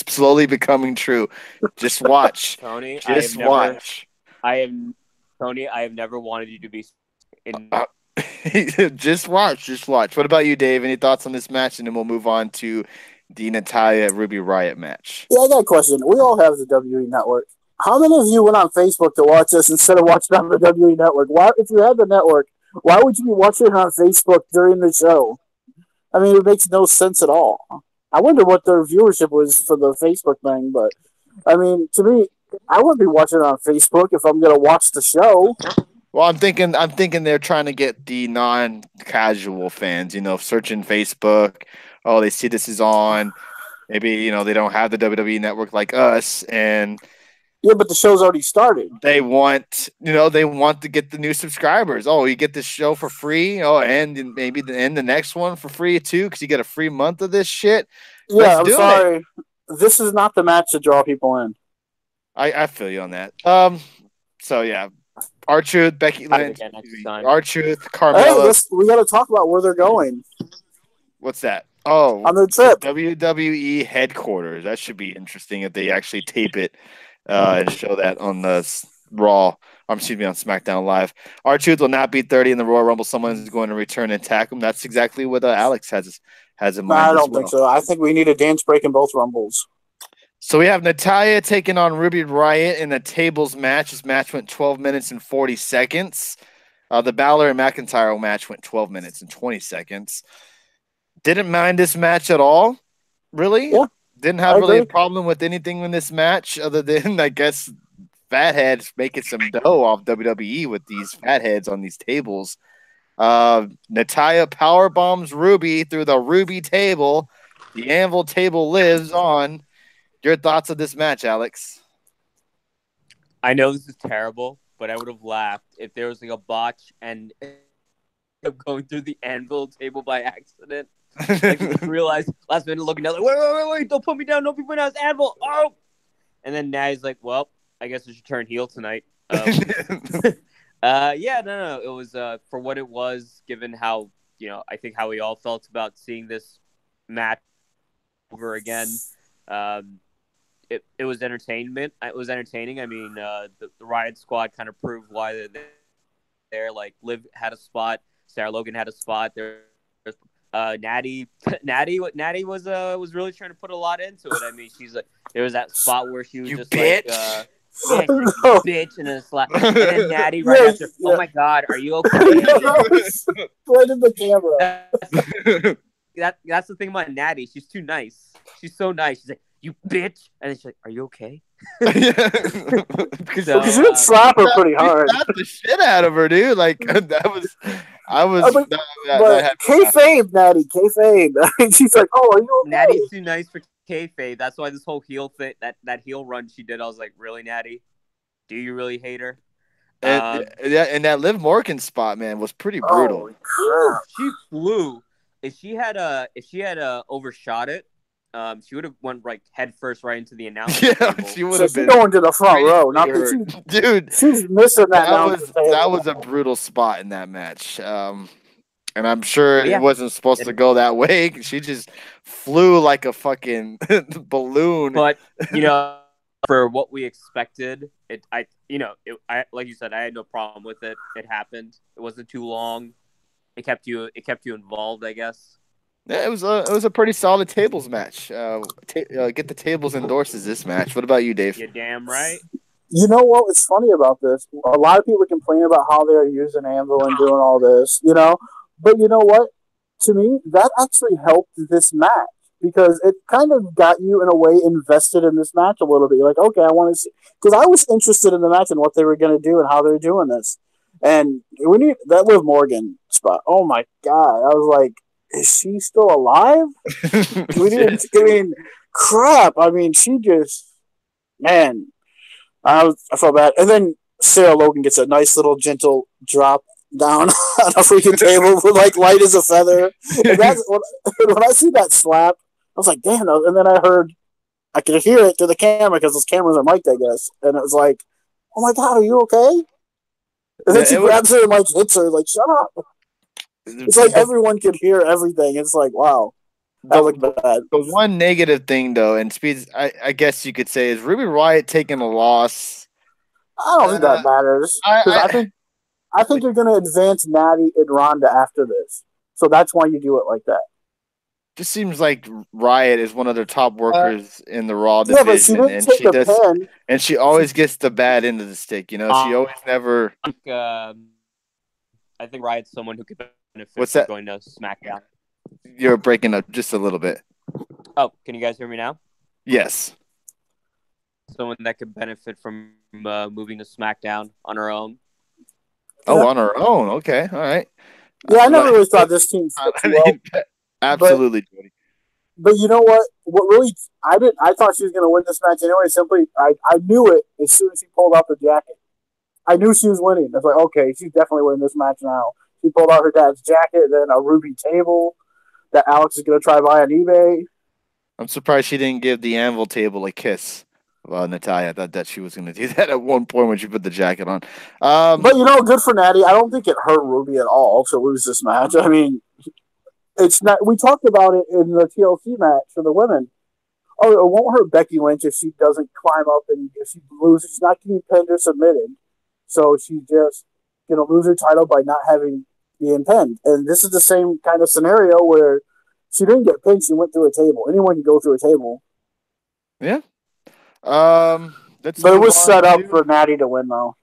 slowly becoming true. Just watch. Tony, just watch. Tony, I have never wanted you to be in. Just watch. What about you, Dave? Any thoughts on this match? And then we'll move on to the Natalya Ruby Riott match. Yeah, I got a question. We all have the WWE Network. How many of you went on Facebook to watch this instead of watching on the WWE Network? Why, if you had the network, why would you be watching it on Facebook during the show? I mean, it makes no sense at all. I wonder what their viewership was for the Facebook thing, but I mean, to me, I wouldn't be watching it on Facebook if I'm going to watch the show. Well, I'm thinking they're trying to get the non-casual fans, searching Facebook. Oh, they see this is on. Maybe, they don't have the WWE Network like us, and yeah, but the show's already started. They want to get the new subscribers. Oh, you get this show for free. Oh, and maybe the next one for free too, because you get a free month of this shit. Yeah, I'm sorry. This is not the match to draw people in. I feel you on that. So yeah, R-Truth, Becky Lynch, R-Truth, Carmella. Hey, we got to talk about where they're going. What's that? Oh, on their trip. WWE headquarters. That should be interesting if they actually tape it. And show that on the Raw, on SmackDown Live. R-Truth will not be 30 in the Royal Rumble. Someone is going to return and attack him. That's exactly what Alex has in mind. I don't think so. I think we need a dance break in both Rumbles. So we have Natalya taking on Ruby Riott in a tables match. This match went 12 minutes and 40 seconds. The Balor and McIntyre match went 12 minutes and 20 seconds. Didn't mind this match at all, really. Yeah. Didn't have really a problem with anything in this match other than, I guess, fatheads making some dough off WWE with these fatheads on these tables. Natalya power bombs Ruby through the Ruby table. The Anvil table lives on. Your thoughts of this match, Alex? I know this is terrible, but I would have laughed if there was like a botch and going through the Anvil table by accident. Like, realized last minute looking down, like, wait, don't put me down, don't put me down, it's Anvil. Oh, and then now he's like, well, I guess I should turn heel tonight. Yeah, no, it was for what it was, given how I think how we all felt about seeing this match over again. It was entertainment. It was entertaining. I mean, the Riot Squad kind of proved why they're there. Like, Liv had a spot, Sarah Logan had a spot. Natty was really trying to put a lot into it. I mean, there was that spot where she was just bitch. Like, bitch, and then slap, and then Natty right after. Oh my God, are you okay? Right in the camera. That's the thing about Natty. She's too nice. She's so nice. She's like, you bitch, and then she's like, are you okay? Because you did slap her pretty hard. You slapped the shit out of her, dude. Like that was. Kayfabe, Natty, kayfabe. She's like, "Oh, are you okay?" Natty's too nice for kayfabe. That's why this whole heel thing, that heel run she did, I was like, "Really, Natty? Do you really hate her?" And that Liv Morgan spot, man, was pretty brutal. Oh, she flew. If she had overshot it, she would have went head first right into the announcement. Yeah, table. she would have been going to the front row. Not dude. She's missing that was a brutal spot in that match. And I'm sure it wasn't supposed to go that way. She just flew like a fucking balloon. But for what we expected, I like you said, I had no problem with it. It happened. It wasn't too long. It kept you involved, I guess. Yeah, it was a pretty solid tables match. Get the tables endorses this match. What about you, Dave? You damn right. You know what? It's funny about this. A lot of people complain about how they're using Anvil and doing all this, But you know what? To me, that actually helped this match because it kind of got you, in a way, invested in this match a little bit. You're like, okay, I want to see. Because I was interested in the match and what they were going to do and how they were doing this. And we need that Liv Morgan spot. Oh my God. I was like, is she still alive? We didn't, I mean, crap. I mean, she just, man, I felt bad. And then Sarah Logan gets a nice little gentle drop down on a freaking table, like light as a feather. And that's when I see that slap, I was like, damn. And then I could hear it through the camera because those cameras are mic'd, I guess. And it was like, oh my God, are you okay? And then she grabs her and like hits her, like, shut up. It's like everyone could hear everything. It's like, wow. That looked bad. The one negative thing, though, and Speeds, I guess you could say, is Ruby Riott taking a loss. I don't think that matters. I think you're going to advance Natty and Ronda after this. So that's why you do it like that. Just seems like Riott is one of their top workers in the Raw division, but she didn't take a pin. And she always gets the bad end of the stick. She always never. I think Riott's someone who could benefit What's from that? going to SmackDown. You're breaking up just a little bit. Oh, can you guys hear me now? Yes. Someone that could benefit from moving to SmackDown on her own. Oh, on her own. Okay. All right. Yeah, I never really thought this team fit well. Absolutely, Jody. But you know what? What really I thought she was going to win this match anyway. Simply, I knew it as soon as she pulled out the jacket. I knew she was winning. I was like, okay, she's definitely winning this match now. She pulled out her dad's jacket, then a ruby table that Alex is going to try buy on eBay. I'm surprised she didn't give the anvil table a kiss. Well, Natalya, I thought that she was going to do that at one point when she put the jacket on. But good for Natty. I don't think it hurt Ruby at all to lose this match. I mean, it's not. We talked about it in the TLC match for the women. Oh, it won't hurt Becky Lynch if she doesn't climb up and if she loses. She's not getting pinned or submitted, so she's just going to lose her title by not having being pinned. And this is the same kind of scenario where she didn't get pinned. She went through a table. Anyone can go through a table. Yeah. But it was set up for Natty to win, though.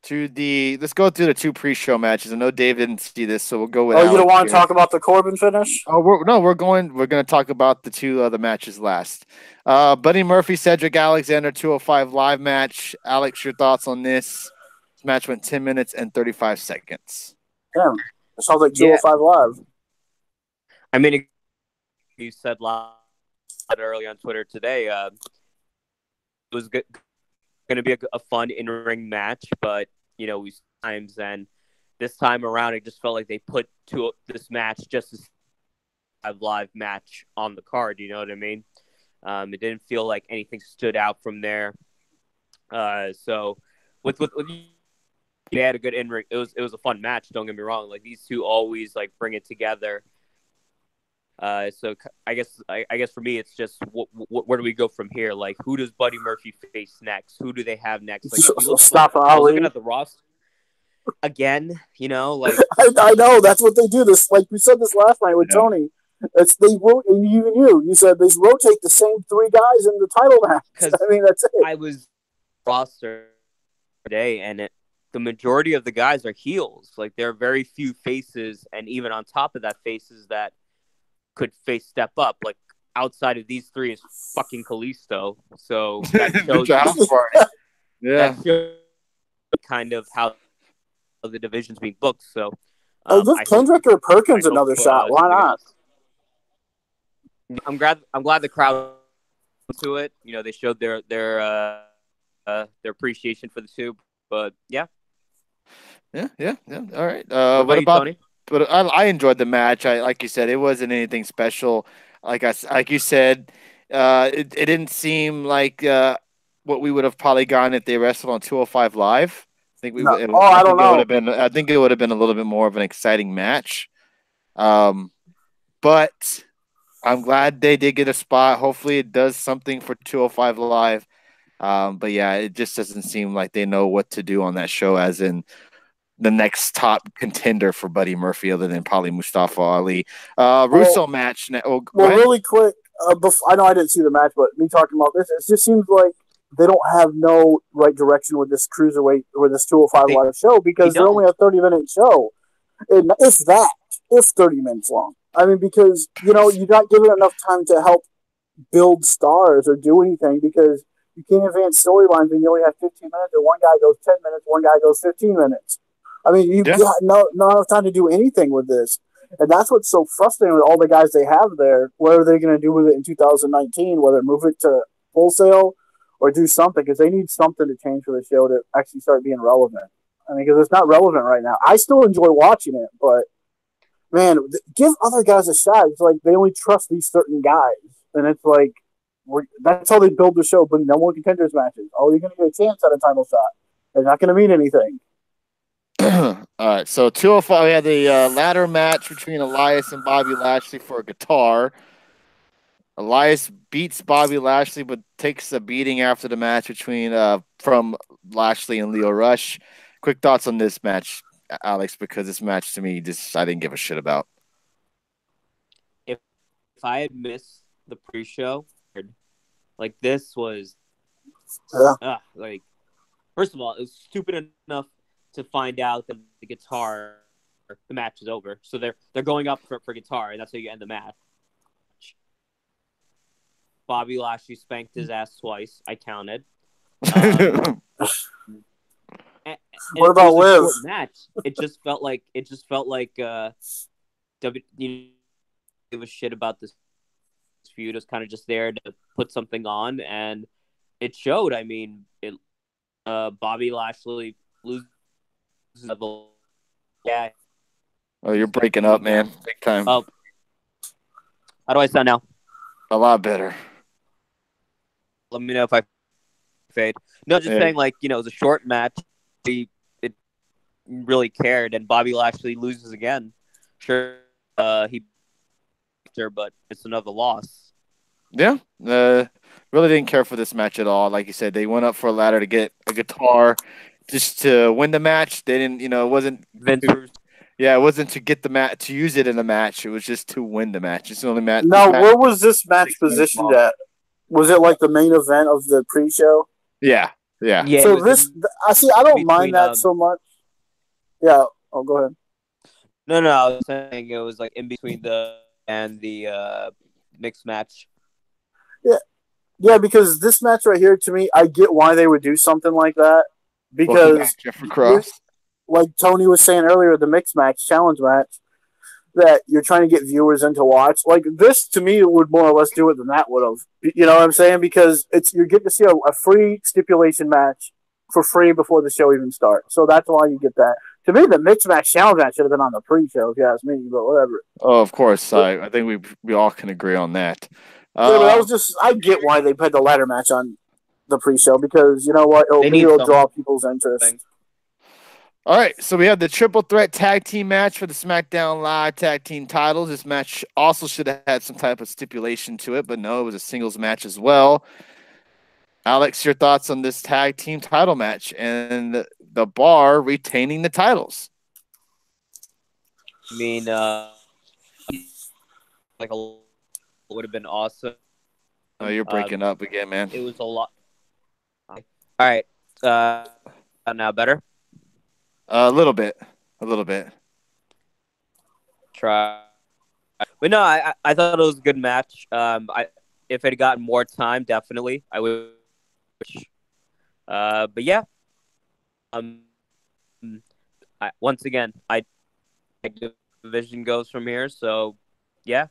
Let's go through the two pre-show matches. I know Dave didn't see this, so we'll go with. Oh, you don't want to talk about the Corbin finish? Oh, we're going to talk about the two other matches last. Buddy Murphy, Cedric Alexander, 205 live match. Alex, your thoughts on this? This match went 10 minutes and 35 seconds. Damn, it sounds like 205 live. I mean, you said earlier on Twitter today. It was going to be a fun in-ring match, but we times, and this time around, it just felt like they put this match just as a live match on the card. You know what I mean? It didn't feel like anything stood out from there. So with they had a good in-ring. It was a fun match. Don't get me wrong. Like, these two always bring it together. So I guess for me, it's just where do we go from here? Like, who does Buddy Murphy face next? Who do they have next? Stop Ali. Looking at the roster again, I know that's what they do. This, like we said this last night with Tony. They wrote, and even you said they rotate the same three guys in the title match. I mean, that's it. I was roster today, and the majority of the guys are heels. Like, there are very few faces, and even on top of that, faces that could face step up. Like, outside of these three is fucking Kalisto. So that shows that shows kind of how the division's being booked. So give Kendrick or Perkins another shot. Why not? I'm glad the crowd to it. They showed their appreciation for the two. But yeah. All right. What about Tony? But I enjoyed the match. Like you said, it wasn't anything special. Like you said, it didn't seem like what we would have probably gotten if they wrestled on 205 Live. I think I think it would have been a little bit more of an exciting match. But I'm glad they did get a spot. Hopefully, it does something for 205 Live. But yeah, it just doesn't seem like they know what to do on that show, as in the next top contender for Buddy Murphy, other than probably Mustafa Ali. Well, Russo match. Oh, go well, ahead. really quick. I know I didn't see the match, but me talking about this, it just seems like they don't have no right direction with this cruiserweight or this 205 They live show they because they're only don't. a 30-minute show, and if 30 minutes long. I mean, because you're not given enough time to help build stars or do anything because you can't advance storylines and you only have 15 minutes, and one guy goes 10 minutes, one guy goes 15 minutes. I mean, you've Yeah. got not enough time to do anything with this. And that's what's so frustrating with all the guys they have there. What are they going to do with it in 2019? Whether move it to wholesale or do something, because they need something to change for the show to actually start being relevant. I mean, because it's not relevant right now. I still enjoy watching it, but man, give other guys a shot. It's like they only trust these certain guys, and it's like that's how they build the show. But no more contenders matches. Oh, you're going to get a chance at a title shot. They're not going to mean anything. All right, so 205, we had the ladder match between Elias and Bobby Lashley for a guitar. Elias beats Bobby Lashley, but takes a beating after the match between from Lashley and Leo Rush. Quick thoughts on this match, Alex, because this match to me just I didn't give a shit about. If I had missed the pre-show, like this was, like first of all, it was stupid enough to find out that the guitar, the match is over. So they're going up for guitar, and that's how you end the match. Bobby Lashley spanked his ass twice. I counted. And What it about was a Liv? short match. It just felt like WWE give a shit about this feud. It was kind of just there to put something on, and it showed. I mean, Bobby Lashley loses the yeah. Oh, you're breaking up, man, big time. Oh, how do I sound now? A lot better. Let me know if I fade. No, just saying, like, it was a short match. It really cared, and Bobby Lashley loses again. Sure, he beat her, but it's another loss. Yeah, really didn't care for this match at all. Like you said, they went up for a ladder to get a guitar just to win the match. They didn't, it wasn't Vince. Yeah, it wasn't to get the match to use it in the match. It was just to win the match. It's the only match. Now, where was this match positioned at? Was it like the main event of the pre-show? Yeah. So I don't mind that so much. Yeah. Oh, go ahead. No, I was saying it was like in between the mixed match. Yeah, because this match right here, to me, I get why they would do something like that. Because, like Tony was saying earlier, the mixed match, challenge match, that you're trying to get viewers in to watch. Like this, to me, would more or less do it than that would have. You know what I'm saying? Because you're getting to see a free stipulation match for free before the show even starts. So that's why you get that. To me, the mixed match challenge match should have been on the pre-show, if you ask me. But whatever. Oh, of course. I think we all can agree on that. Yeah, but I get why they put the ladder match on the pre-show because you know what, it'll draw people's interest. All right, so we have the triple threat tag team match for the SmackDown Live tag team titles. This match also should have had some type of stipulation to it, but no, it was a singles match as well. Alex, your thoughts on this tag team title match and the Bar retaining the titles? I mean, would have been awesome. Oh, you're breaking up again, man. It was a lot. All right, now better. A little bit. Try, but no, I thought it was a good match. If it had gotten more time, definitely I would. But yeah, once again, I division goes from here. So yeah.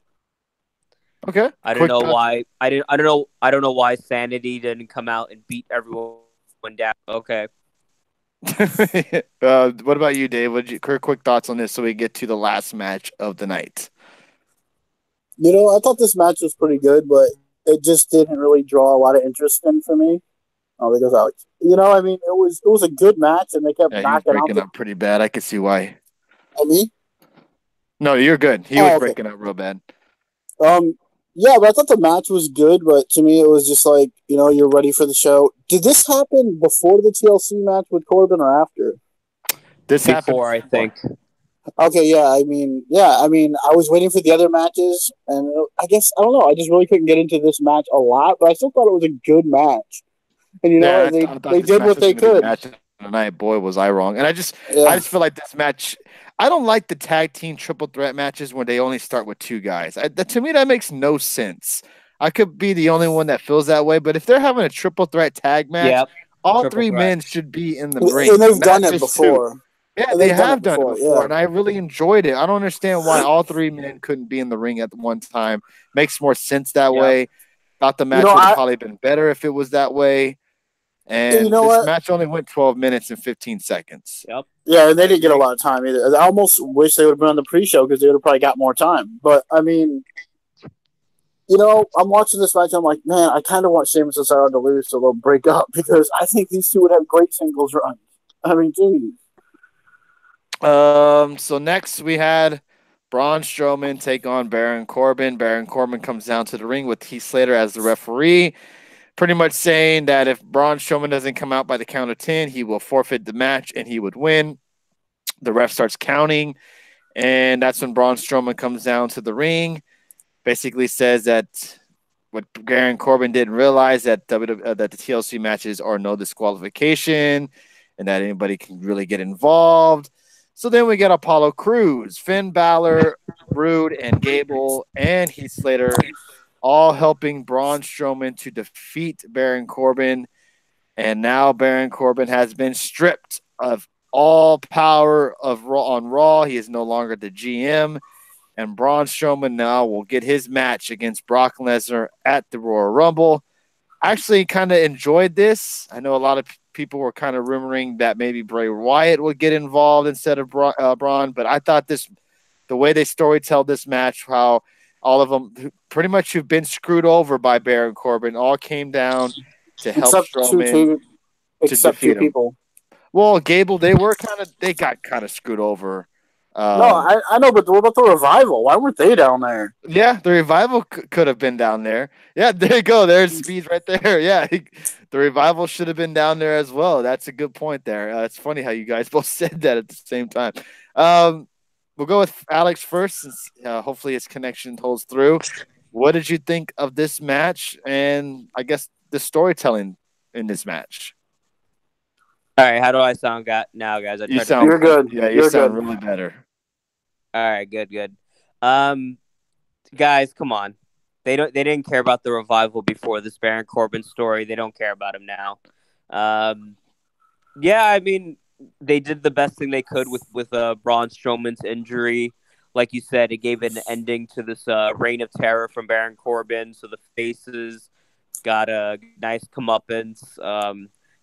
Okay. I don't know why. I don't know why Sanity didn't come out and beat everyone down. Okay. What about you, Dave? Quick thoughts on this so we get to the last match of the night? I thought this match was pretty good, but it just didn't really draw a lot of interest in for me. Oh, there goes Alex. I mean, it was a good match, and they kept knocking breaking up pretty bad. I could see why. Me? No, you're good. He was breaking up real bad. Yeah, but I thought the match was good, but to me it was just like, you're ready for the show. Did this happen before the TLC match with Corbin or after? This happened Before, I before. think. Okay, yeah, I was waiting for the other matches, and I guess, I don't know, I just really couldn't get into this match a lot, but I still thought it was a good match. And you know Yeah, what? They I thought they this did match what was they going to be the could. match of the night. Boy, was I wrong. And I Yeah. just feel like this match. I don't like the tag team triple threat matches where they only start with two guys. To me, that makes no sense. I could be the only one that feels that way, but if they're having a triple threat tag match, Yep. all Triple three threat. men should be in the And ring, they've done not it just two. before. Yeah, And they they've done it have done it before, before, yeah. and I really enjoyed it. I don't understand why all three men couldn't be in the ring at one time. Makes more sense that Yep. way. Thought the You match know, would have I probably been better if it was that way. you And know this what? match only went 12 minutes and 15 seconds. Yep. Yeah, and they I didn't get a agree. lot of time either. I almost wish they would have been on the pre-show because they would have probably got more time. But I mean, I'm watching this match. I'm like, man, I kind of want Sheamus and Cesaro to lose so they'll break up because I think these two would have great singles runs. I mean, geez. So next we had Braun Strowman take on Baron Corbin. Baron Corbin comes down to the ring with Heath Slater as the referee, pretty much saying that if Braun Strowman doesn't come out by the count of 10, he will forfeit the match and he would win. The ref starts counting, and that's when Braun Strowman comes down to the ring. Basically says that what Baron Corbin didn't realize that that the TLC matches are no disqualification, and that anybody can really get involved. So then we get Apollo Crews, Finn Balor, Rude, and Gable, and Heath Slater, all helping Braun Strowman to defeat Baron Corbin. And now Baron Corbin has been stripped of all power of Raw on Raw. He is no longer the GM, and Braun Strowman now will get his match against Brock Lesnar at the Royal Rumble. I actually kind of enjoyed this. I know a lot of people were kind of rumoring that maybe Bray Wyatt would get involved instead of Braun, but I thought the way they storytell this match, how all of them pretty much who've been screwed over by Baron Corbin all came down to help Except Strowman to except two defeat him. people. Well, Gable, they got kind of screwed over. No, I know, but what about the Revival? Why weren't they down there? Yeah, the Revival could have been down there. Yeah, there you go. There's Speed right there. Yeah, the Revival should have been down there as well. That's a good point there. It's funny how you guys both said that at the same time. We'll go with Alex first, since hopefully his connection holds through. What did you think of this match, and I guess the storytelling in this match? All right. How do I sound now, guys? I You tried to sound You're fix it. good. yeah, you You're sound good. really better. All right. Good. Good. Um, guys, come on. They didn't care about the Revival before this Baron Corbin story. They don't care about him now. Um, yeah, I mean, they did the best thing they could with Braun Strowman's injury. Like you said, it gave an ending to this reign of terror from Baron Corbin. So the faces got a nice comeuppance.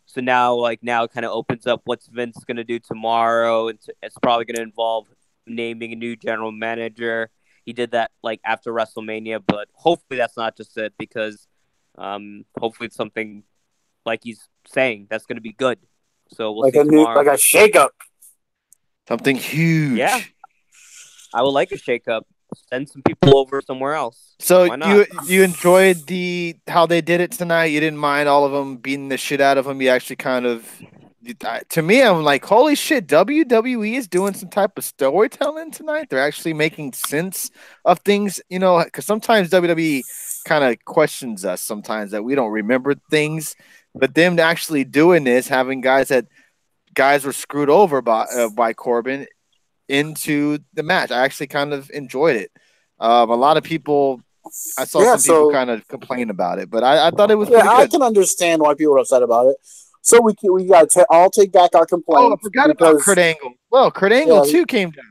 So now it kind of opens up what's Vince gonna do tomorrow. It's probably gonna involve naming a new general manager. He did that like after WrestleMania, but hopefully that's not just it because hopefully it's something like he's saying that's gonna be good. So we'll see Like tomorrow. a shakeup. Something huge. Yeah, I would like a shakeup. Send some people over somewhere else. So Why not? you enjoyed how they did it tonight. You didn't mind all of them beating the shit out of them. You actually kind of, to me, I'm like, holy shit, WWE is doing some type of storytelling tonight. They're actually making sense of things, because sometimes WWE kind of questions us sometimes that we don't remember things, but them actually doing this, having guys were screwed over by Corbin into the match. I actually kind of enjoyed it. A lot of people, I saw Yeah, some people so kind of complain about it, but I thought it was yeah, pretty I good. can understand why people are upset about it. So we got to all take back our Oh, I complaints forgot about because Kurt Angle. Well, Kurt Angle yeah, too came down.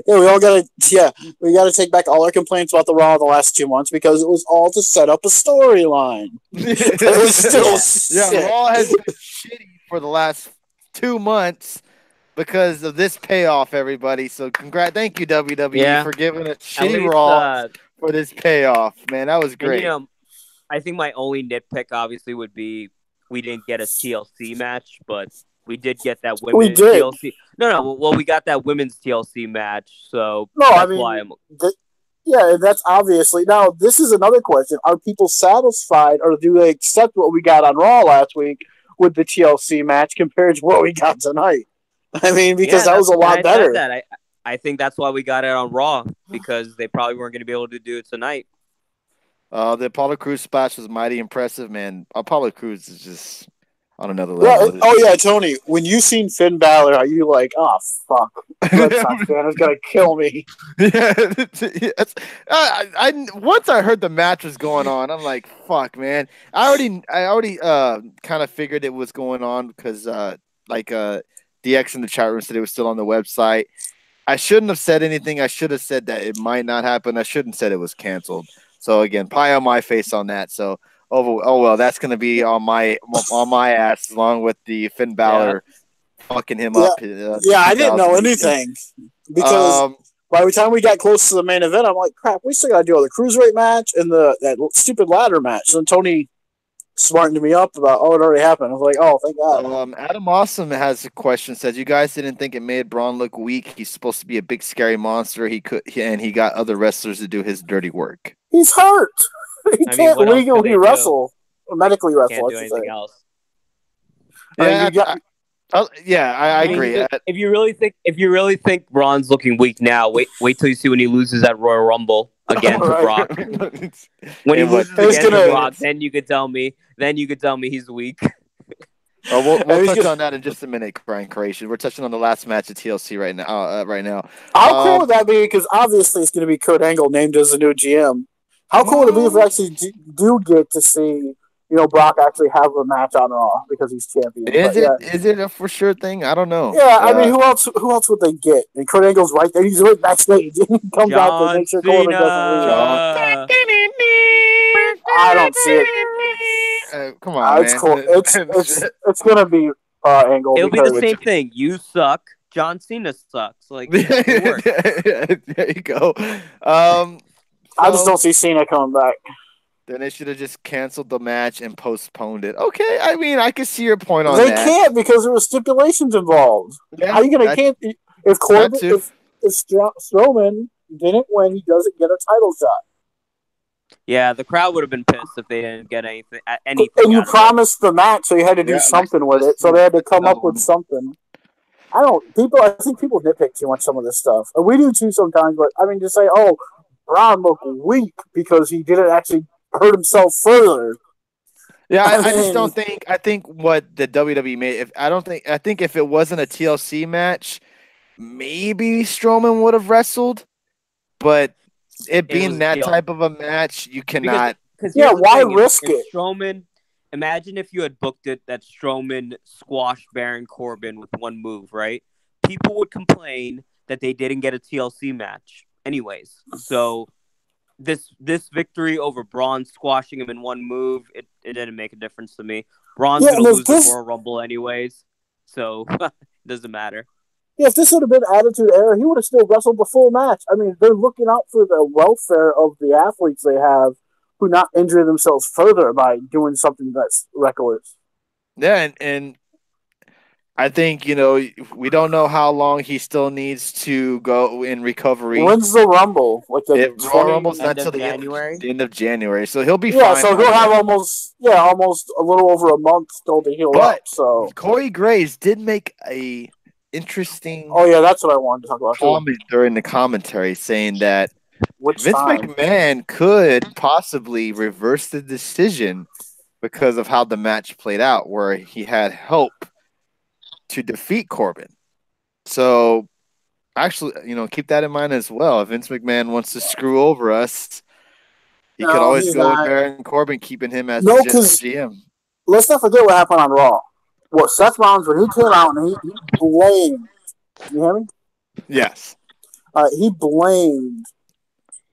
yeah, we gotta take back all our complaints about the Raw the last 2 months because it was all to set up a storyline. It was still Yeah, shit. Raw has been shitty for the last 2 months because of this payoff, everybody. So thank you WWE Yeah, for giving us at shitty least Raw for this payoff. Man, that was and great. I think my only nitpick obviously would be we didn't get a TLC match, but we did get that We women's did. TLC. No, well, we got that women's TLC match, so No, I that's why mean I'm. Yeah, that's obviously. Now, this is another question. Are people satisfied, or do they accept what we got on Raw last week with the TLC match compared to what we got tonight? I mean, because Yeah, that that's was a and lot I said better. that. I think that's why we got it on Raw because they probably weren't going to be able to do it tonight. The Apollo Crews splash was mighty impressive, man. Apollo Crews is just on another Yeah. level. Oh, yeah, Tony. When you seen Finn Balor, are you like, oh fuck, Red Sox fan is gonna kill me? Yeah, yes. Once I heard the match was going on, I'm like, fuck, man. I already kind of figured it was going on because like DX in the chat room said it was still on the website. I shouldn't have said anything. I should have said that it might not happen. I shouldn't have said it was canceled. So again, pie on my face on that. So oh well, that's gonna be on my ass along with the Finn Yeah. Balor fucking him Yeah, up. yeah. I didn't know 2018. anything because by the time we got close to the main event, I'm like, crap, we still got to deal with the cruiserweight match and that stupid ladder match. And Tony smartened me up about, oh, it already happened. I was like, oh, thank God. Adam Awesome has a question. Says you guys didn't think it made Braun look weak. He's supposed to be a big scary monster. And he got other wrestlers to do his dirty work. He's hurt. He I mean, can't what else could legally they wrestle or medically do? wrestle. Can't I do should anything say. else. Yeah, I I mean, agree. if you really think Braun's looking weak now, wait till you see when he loses at Royal Rumble again to Right. Brock. When he And what, loses 10 again to gonna- Brock, then you could tell me. Then you could tell me he's weak. we'll he's touch just- on that in just a minute, Brian Creation. We're touching on the last match at TLC right now. Right now, How cool would that be? Because obviously it's going to be Kurt Angle named as the new GM. How cool would it be if we actually do get to see, Brock actually have a match on Raw because he's champion? Is it a for sure thing? I don't know. Yeah, I mean, who else? Who else would they get? And Kurt Angle's right there. He's right backstage. He comes out to John make sure Corbin doesn't leave. Cena. I don't see it. Come on, It's man. cool. It's gonna be Angle. It'll be because the same thing. You suck. John Cena sucks. Like there you go. I just don't see Cena coming back. Then they should have just canceled the match and postponed it. Okay, I mean, I can see your point on They that. can't because there were stipulations involved. Yeah, How are you gonna can't if Corbin if Strowman didn't win, he doesn't get a title shot. Yeah, the crowd would have been pissed if they didn't get anything. And you promised the match, so you had to do something with it. So they had to come up with something. I think people nitpick too much some of this stuff. And we do too sometimes, but I mean to say, oh, Braun looked weak because he didn't actually hurt himself further. Yeah, I just don't think. I think what the WWE made. I think if it wasn't a TLC match, maybe Strowman would have wrestled. But it being that type of a match, you cannot. Why risk it? Strowman. Imagine if you had booked it that Strowman squashed Baron Corbin with one move, right? People would complain that they didn't get a TLC match, anyways. So this victory over Braun squashing him in one move, it didn't make a difference to me. Braun's gonna lose the Royal Rumble anyways, so it doesn't matter. Yeah, if this would have been Attitude Era, he would have still wrestled the full match. I mean, they're looking out for the welfare of the athletes they have who not injure themselves further by doing something that's reckless. Yeah, and I think, we don't know how long he still needs to go in recovery. When's the Rumble? Like the Royal Rumble's not until the end of January, so he'll be fine. Yeah, so he'll have almost a little over a month still to heal up. So Corey Graves did make a interesting. Oh yeah, that's what I wanted to talk about. Comment during the commentary saying that Vince time? McMahon could possibly reverse the decision because of how the match played out, where he had hope to defeat Corbin. So, actually, keep that in mind as well. If Vince McMahon wants to screw over us, he could always go with Baron Corbin, keeping him as GM. Let's not forget what happened on Raw. What Seth Rollins, when he came out and he blamed. You hear me? Yes. He blamed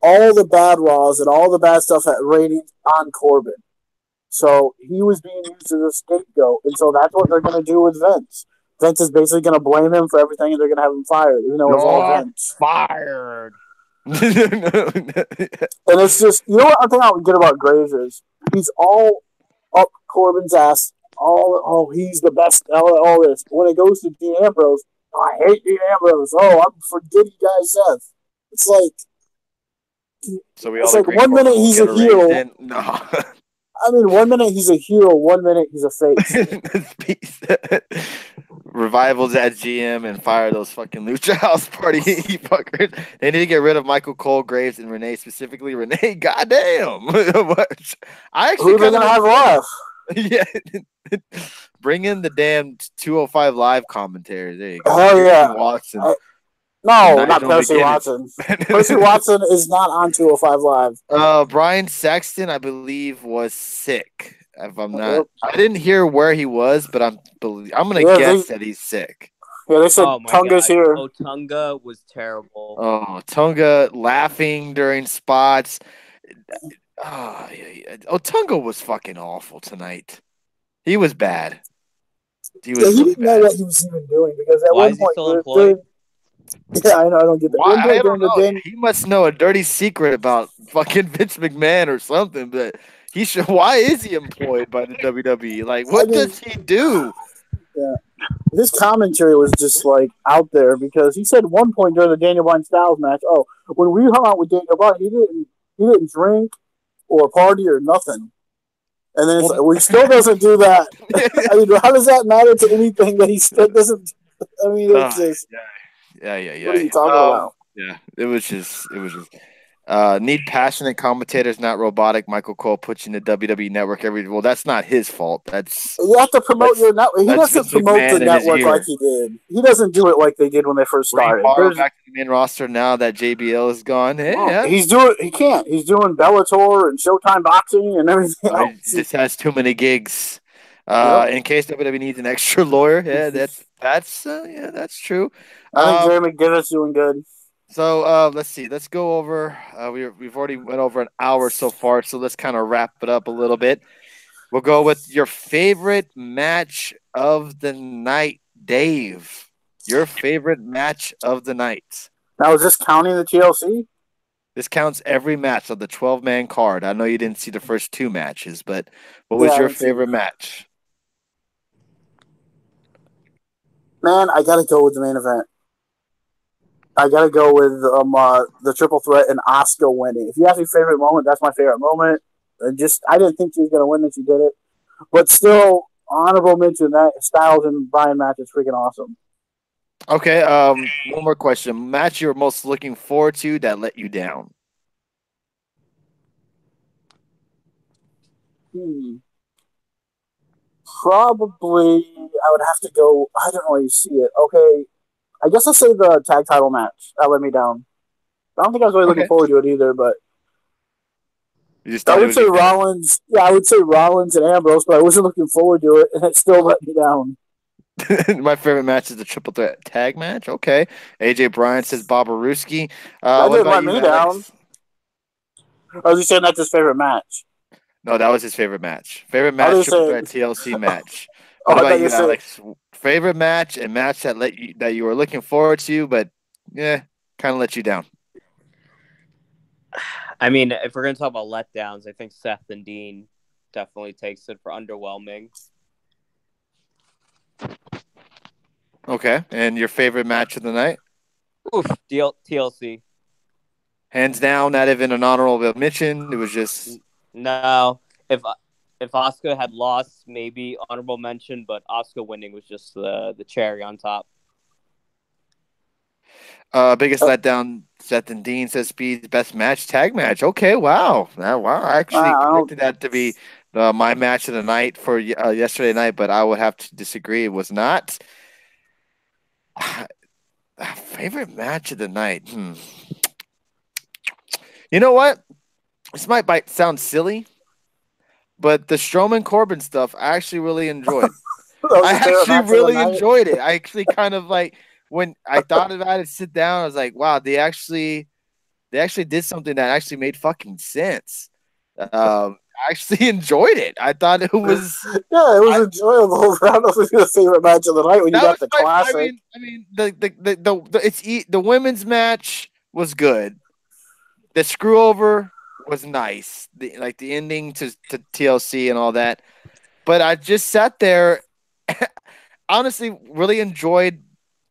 all the bad Raws and all the bad stuff at ratings on Corbin. So he was being used as a scapegoat, and so that's what they're going to do with Vince. Vince is basically going to blame him for everything, and they're going to have him fired, even though it's all Vince. Fired. And it's just, what I think I would get about Graves is he's all up Corbin's ass. He's the best. All this. When it goes to Dean Ambrose, I hate Dean Ambrose. I'm forgetting guy Seth. It's like, So we It's all like agree 1 minute Corbin won't he's get a a raise heel. then? No. I mean, 1 minute he's a heel, 1 minute he's a face. Revivals at GM and fire those fucking Lucha House Party fuckers. They need to get rid of Michael Cole, Graves, and Renee, specifically Renee. Goddamn. I Who actually are they kind of gonna have enjoy. left? Yeah. Bring in the damn 205 live commentators. There you go. Hell Percy yeah! Watson No, and not Nigel Percy McGuinness. Watson. Percy Watson is not on 205 Live. Brian Saxton, I believe, was sick. If I'm not, Yep. I didn't hear where he was, but I'm gonna Yeah, guess that he's sick. they said Oh my Tunga's god, here. Otunga was terrible. Oh, Tonga laughing during spots. Oh, yeah. Oh, Tonga was fucking awful tonight. He was bad. He Yeah, was he really didn't know bad. what he was even doing because at Why one is he point still employed? yeah, I know, I don't get that. Why? One I point during don't the know. game, He must know a dirty secret about fucking Vince McMahon or something. But he should. Why is he employed by the WWE? Like, I what mean, does he do? yeah, his commentary was just like out there because he said at one point during the Daniel Bryan Styles match, "Oh, when we hung out with Daniel Bryan, he didn't drink or party or nothing." And then it's like, Well, well, he still doesn't do that. I mean, how does that matter to anything that he still doesn't? I mean, it's just what are yeah. you talking about? Yeah. It was just. Need passionate commentators, not robotic. Michael Cole puts you in the WWE network every. Well, that's not his fault. You have to promote That's your network. He that's doesn't Vince promote the McMahon in his network like ear. he did. He doesn't do it like they did when they first Bring started. Morrow back to the main roster now that JBL is gone. Hey, Well, yeah. he's doing. He can't. He's doing Bellator and Showtime boxing and everything He else. just has too many gigs. Yep. In case WWE needs an extra lawyer, yeah, that's true. I think Um, Jerry McGinnis doing good. so let's see. Let's go over. We've already went over an hour so far, so let's kind of wrap it up a little bit. We'll go with your favorite match of the night, Dave. Your favorite match of the night. Now is this counting the TLC? This counts every match of the 12-man card. I know you didn't see the first two matches, but what Yeah, was I your didn't see. favorite match? Man, I gotta go with the main event. I gotta go with the triple threat and Asuka winning. If you ask me favorite moment, that's my favorite moment. I didn't think she was gonna win, and she did it. But still, honorable mention that Styles and Bryan match is freaking awesome. Okay, one more question. Match you're most looking forward to that let you down. Hmm. Probably, I would have to go. I don't really see it. Okay, I guess I'll say the tag title match. That let me down. I don't think I was really looking Okay. forward to it either, but You just I thought it would would say be better. Rollins. Yeah, I would say Rollins and Ambrose, but I wasn't looking forward to it, and it still let me down. My favorite match is the triple threat tag match. Okay. AJ Bryan says Bob Aruski. That What didn't about let you, me down. Alex? I was just saying that's his favorite match. No, that was his favorite match. Favorite I match, was triple saying. threat TLC match. What Oh, I thought about you were you, saying. Alex? Favorite match and match that you were looking forward to, but yeah, kind of let you down. I mean, if we're gonna talk about letdowns, I think Seth and Dean definitely takes it for underwhelming. Okay. And your favorite match of the night? Oof, TLC. Hands down, not even an honorable mention. It was just No, if Asuka had lost, maybe honorable mention, but Asuka winning was just the cherry on top. biggest letdown. Seth and Dean says Speed's best match, tag match. Okay, wow, wow. I actually I don't. predicted that to be my match of the night for yesterday night, but I would have to disagree. It was not. Favorite match of the night. You know what? This might sound silly, but the Strowman Corbin stuff I actually really enjoyed. That was I his favorite actually match of the really night. enjoyed it. I actually kind of like when I thought about it, sit down, I was like, wow, they actually did something that actually made fucking sense. I actually enjoyed it. I thought it was Yeah, it was enjoyable. I don't know if it's your favorite match of the night when you that got was the my. classic. I mean the women's match was good. The screw over was nice. The ending to TLC and all that. But I just sat there, honestly, really enjoyed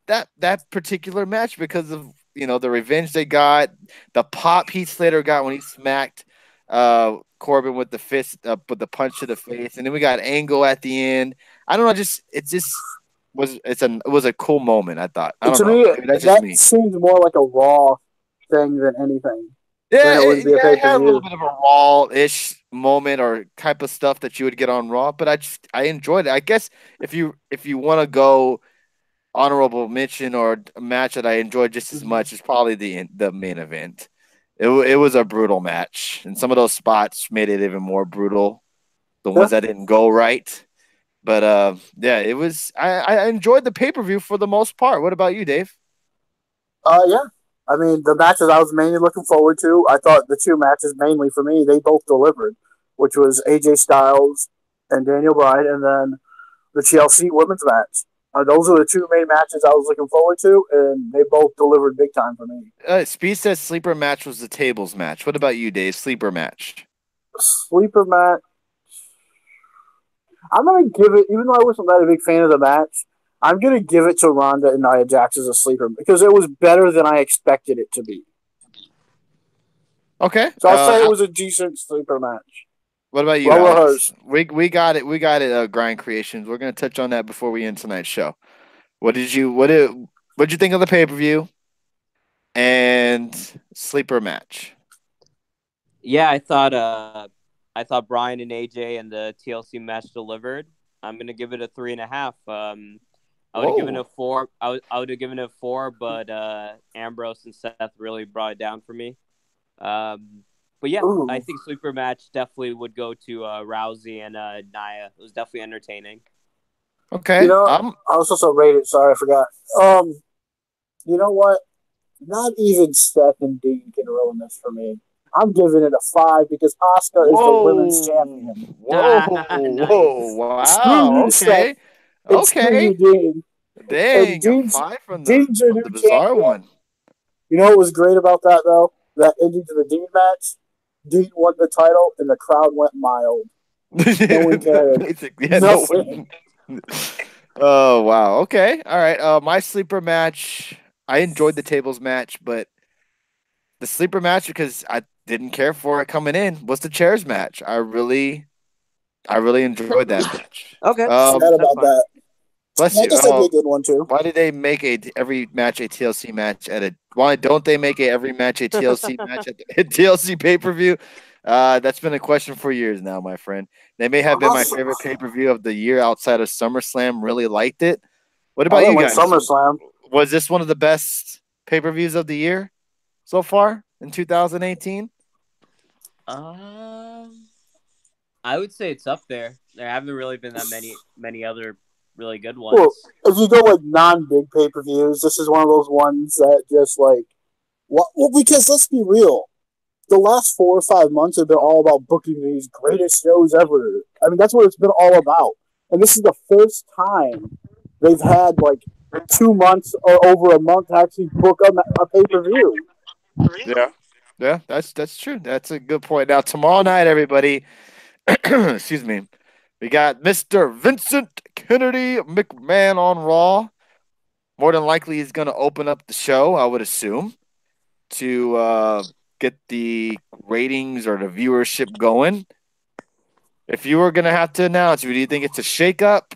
that particular match because of the revenge they got, the pop Heath Slater got when he smacked Corbin with the fist, with the punch to the face, and then we got Angle at the end. I don't know, it was a cool moment. I thought. I don't To know. me, Maybe that's just that me. seemed more like a Raw thing than anything. Than Yeah, it would be a yeah, pay it per had a little view. bit of a raw-ish moment or type of stuff that you would get on Raw, but I enjoyed it. I guess if you want to go honorable mention or a match that I enjoyed just as Mhm. much is probably the main event. It was a brutal match, and some of those spots made it even more brutal. The Yeah. ones that didn't go right, but yeah, it was. I enjoyed the pay per view for the most part. What about you, Dave? Yeah. I mean, the matches I was mainly looking forward to, I thought the two matches mainly for me, they both delivered, which was AJ Styles and Daniel Bryan, and then the TLC women's match. Those are the two main matches I was looking forward to, and they both delivered big time for me. Speed says sleeper match was the tables match. What about you, Dave? Sleeper match. Sleeper match, I'm gonna give it, even though I wasn't that a big fan of the match, I'm gonna give it to Ronda and Nia Jax as a sleeper because it was better than I expected it to be. Okay. So I'll say it was a decent sleeper match. What about you, What were Alex? hers? We got it. We got it. Grind Creations. We're gonna touch on that before we end tonight's show. What did you think of the pay per view and sleeper match? Yeah, I thought Brian and AJ and the TLC match delivered. I'm gonna give it a 3.5. I would have given it a Whoa. 4. I would have given it a 4, but Ambrose and Seth really brought it down for me. But yeah, I Ooh. think sleeper match definitely would go to Rousey and Nia. It was definitely entertaining. You Okay. know, I was also rated. Sorry, I forgot. You know what? Not even Seth and Dean can ruin this for me. I'm giving it a 5 because Asuka is the women's Whoa. champion. Whoa. Whoa. Nice. Screw Wow. you, Seth, Okay. and screw you, Okay. Dean. And Dang. A five Dean's your from new the bizarre champion. one. You know what was great about that though? That ending to the Dean match. Dean won the title, and the crowd went mild. No one cared. Basically, yeah, no Nothing. one. Oh wow. Okay. All right. My sleeper match. I enjoyed the tables match, but the sleeper match because I didn't care for it coming in was the chairs match. I really enjoyed that match. Okay, Sad that's about fine. that. Bless I you. guess that'd be a good one too. Why did they make every match a TLC match at a? Why don't they make every match a TLC match at the TLC pay per view? That's been a question for years now, my friend. They may have been my Also, favorite pay per view of the year outside of SummerSlam. Really liked it. What I about didn't you like guys? SummerSlam. Was this one of the best pay per views of the year so far in 2018? Um, I would say it's up there. There haven't really been that many other really good Well, ones. if you go like non-big pay-per-views, this is one of those ones that just like what? Well, because let's be real, the last 4 or 5 months have been all about booking these greatest shows ever. I mean, that's what it's been all about. And this is the first time they've had like 2 months or over a month to actually book a pay per view. Yeah, yeah, that's true. That's a good point. Now tomorrow night, everybody, excuse me, we got Mr. Vincent Kennedy McMahon on Raw. More than likely, he's going to open up the show, I would assume, to get the ratings or the viewership going. If you were going to have to announce, do you think it's a shakeup?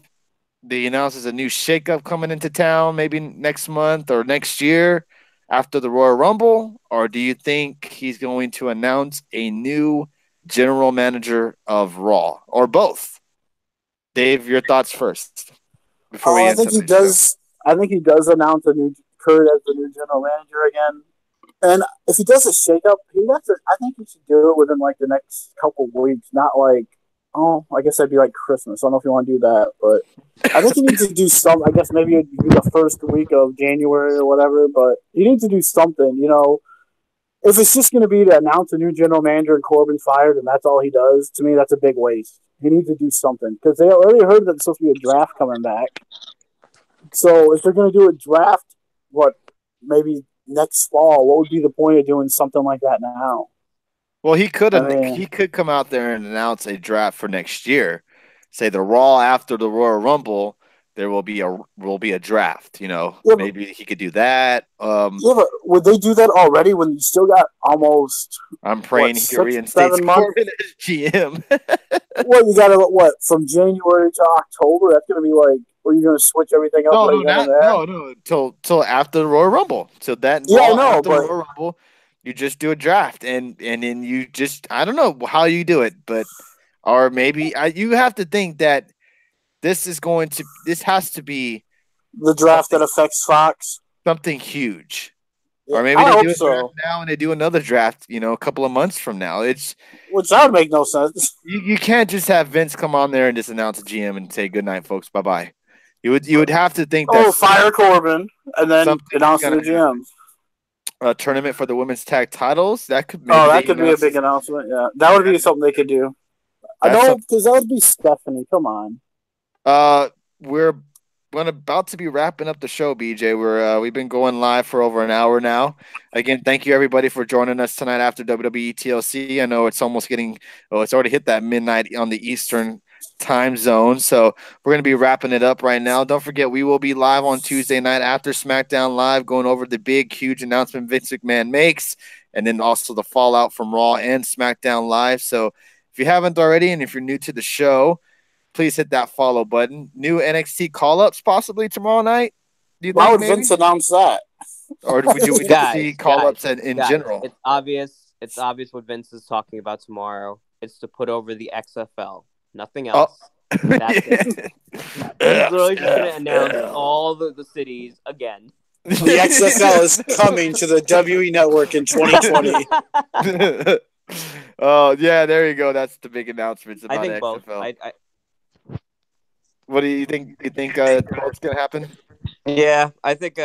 Do you announce there's a new shakeup coming into town maybe next month or next year after the Royal Rumble? Or do you think he's going to announce a new general manager of Raw or both? Dave, your thoughts first before we Oh, I end think he tonight's show. does. I think he does announce a new Kurt as the new general manager again. And if he does a shakeup, he has to. I think he should do it within like the next couple of weeks, not like I guess that'd be like Christmas. I don't know if you want to do that, but I think he needs to do some. I guess maybe it'd be the first week of January or whatever. But he needs to do something. If it's just going to be to announce a new general manager and Corbin's fired and that's all he does, to me that's a big waste. He needs to do something because they already heard that there's supposed to be a draft coming back. So if they're going to do a draft, what maybe next fall? What would be the point of doing something like that now? Well, I mean, he could come out there and announce a draft for next year. Say the Raw after the Royal Rumble, there will be a draft. Yeah, Maybe he could do that. Yeah, but would they do that already when you still got almost I'm praying he 6, reinstates 7 months? Corbin as GM. Well, you got to what from January to October? That's going to be like, are you going to switch everything up No, right no, then and not there? no. Till after the Royal Rumble. Till that Yeah, I Raw know, after the but Royal Rumble, you just do a draft and then you just I don't know how you do it, but or maybe you have to think that this has to be the draft something that affects Fox. something huge. Yeah, Or maybe I they hope do a draft so. now and they do another draft, a couple of months from now. It's Which that would make no sense. you can't just have Vince come on there and just announce a GM and say good night, folks, bye bye. You would have to think that Oh, fire Corbin and then something's announce the gonna happen. GMs. A tournament for the women's tag titles that could Oh, maybe that they could be a announce big announcement. Yeah, that would be that, something they could do. I that's know something. because that would be Stephanie. Come on. We're about to be wrapping up the show, BJ. We've been going live for over an hour now. Again, thank you everybody for joining us tonight after WWE TLC. I know it's almost it's already hit that midnight on the Eastern time zone. So we're going to be wrapping it up right now. Don't forget, we will be live on Tuesday night after SmackDown Live, going over the big, huge announcement Vince McMahon makes, and then also the fallout from Raw and SmackDown Live. So if you haven't already, and if you're new to the show, please hit that follow button. New NXT call ups possibly tomorrow night. Do you Why think would maybe? Vince announce that? Or would you just see call ups in guys, general? it's obvious. It's obvious what Vince is talking about tomorrow. It's to put over the XFL. Nothing else. That's it. He's literally just going to announce all the cities again. The XFL is coming to the WE network in 2020. Oh yeah, there you go. That's the big announcements about I think XFL. both. What do you think? Do you think both's gonna happen? Yeah, I think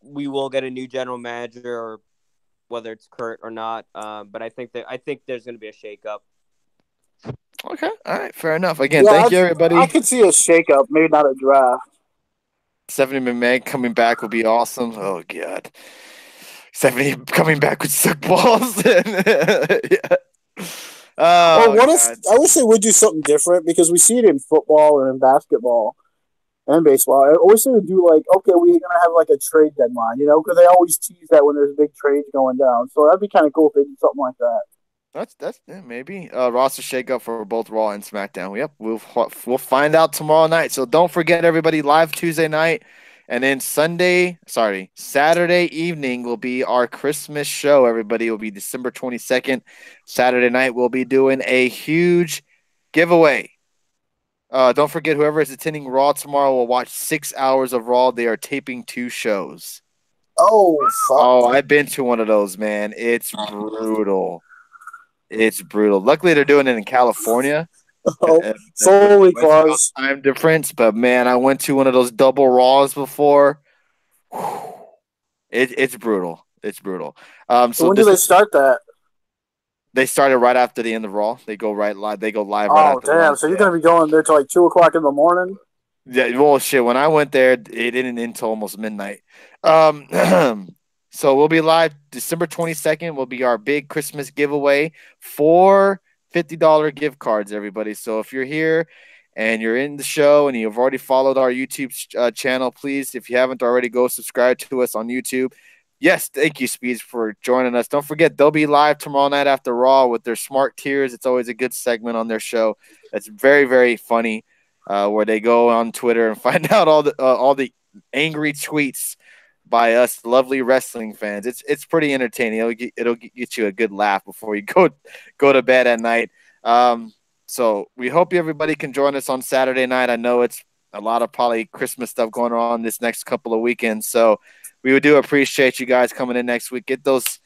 we will get a new general manager, or whether it's Kurt or not. But I think there's going to be a shakeup. Okay, all right, fair enough. Again, thank you everybody. I could see a shakeup, maybe not a draft. Stephanie McMahon coming back would be awesome. Oh god, Stephanie coming back with suck balls. Yeah. Oh, what if I wish they would do something different because we see it in football and in basketball and baseball. I wish they would do like, okay, we're gonna have like a trade deadline, because they always tease that when there's big trades going down. So that'd be kind of cool if they did something like that. That's maybe roster shakeup for both Raw and SmackDown. Yep, we'll find out tomorrow night. So don't forget, everybody, live Tuesday night, and then Saturday evening will be our Christmas show. Everybody, it will be December 22nd. Saturday night we'll be doing a huge giveaway. Don't forget, whoever is attending Raw tomorrow will watch 6 hours of Raw. They are taping 2 shows. Oh, fuck. Oh, I've been to one of those, man. It's brutal. It's brutal. Luckily, they're doing it in California. Fully close time difference, but man, I went to one of those double Raws before. It's brutal. It's brutal. So when do they start that? They started right after the end of Raw. They go live. They go live. Oh, right after damn! Raw. So you're gonna be going there till like 2:00 in the morning? Yeah. Well, shit. When I went there, it didn't end until almost midnight. So we'll be live December 22nd. Will be our big Christmas giveaway for $50 gift cards, everybody. So if you're here and you're in the show and you've already followed our YouTube channel, please, if you haven't already, go subscribe to us on YouTube. Yes, thank you, Speeds, for joining us. Don't forget, they'll be live tomorrow night after Raw with their Smart Tiers. It's always a good segment on their show. It's very, very funny, where they go on Twitter and find out all the angry tweets by us lovely wrestling fans. It's pretty entertaining. It'll get you a good laugh before you go to bed at night. So we hope everybody can join us on Saturday night. I know it's a lot of probably Christmas stuff going on this next couple of weekends. So we do appreciate you guys coming in next week. Get those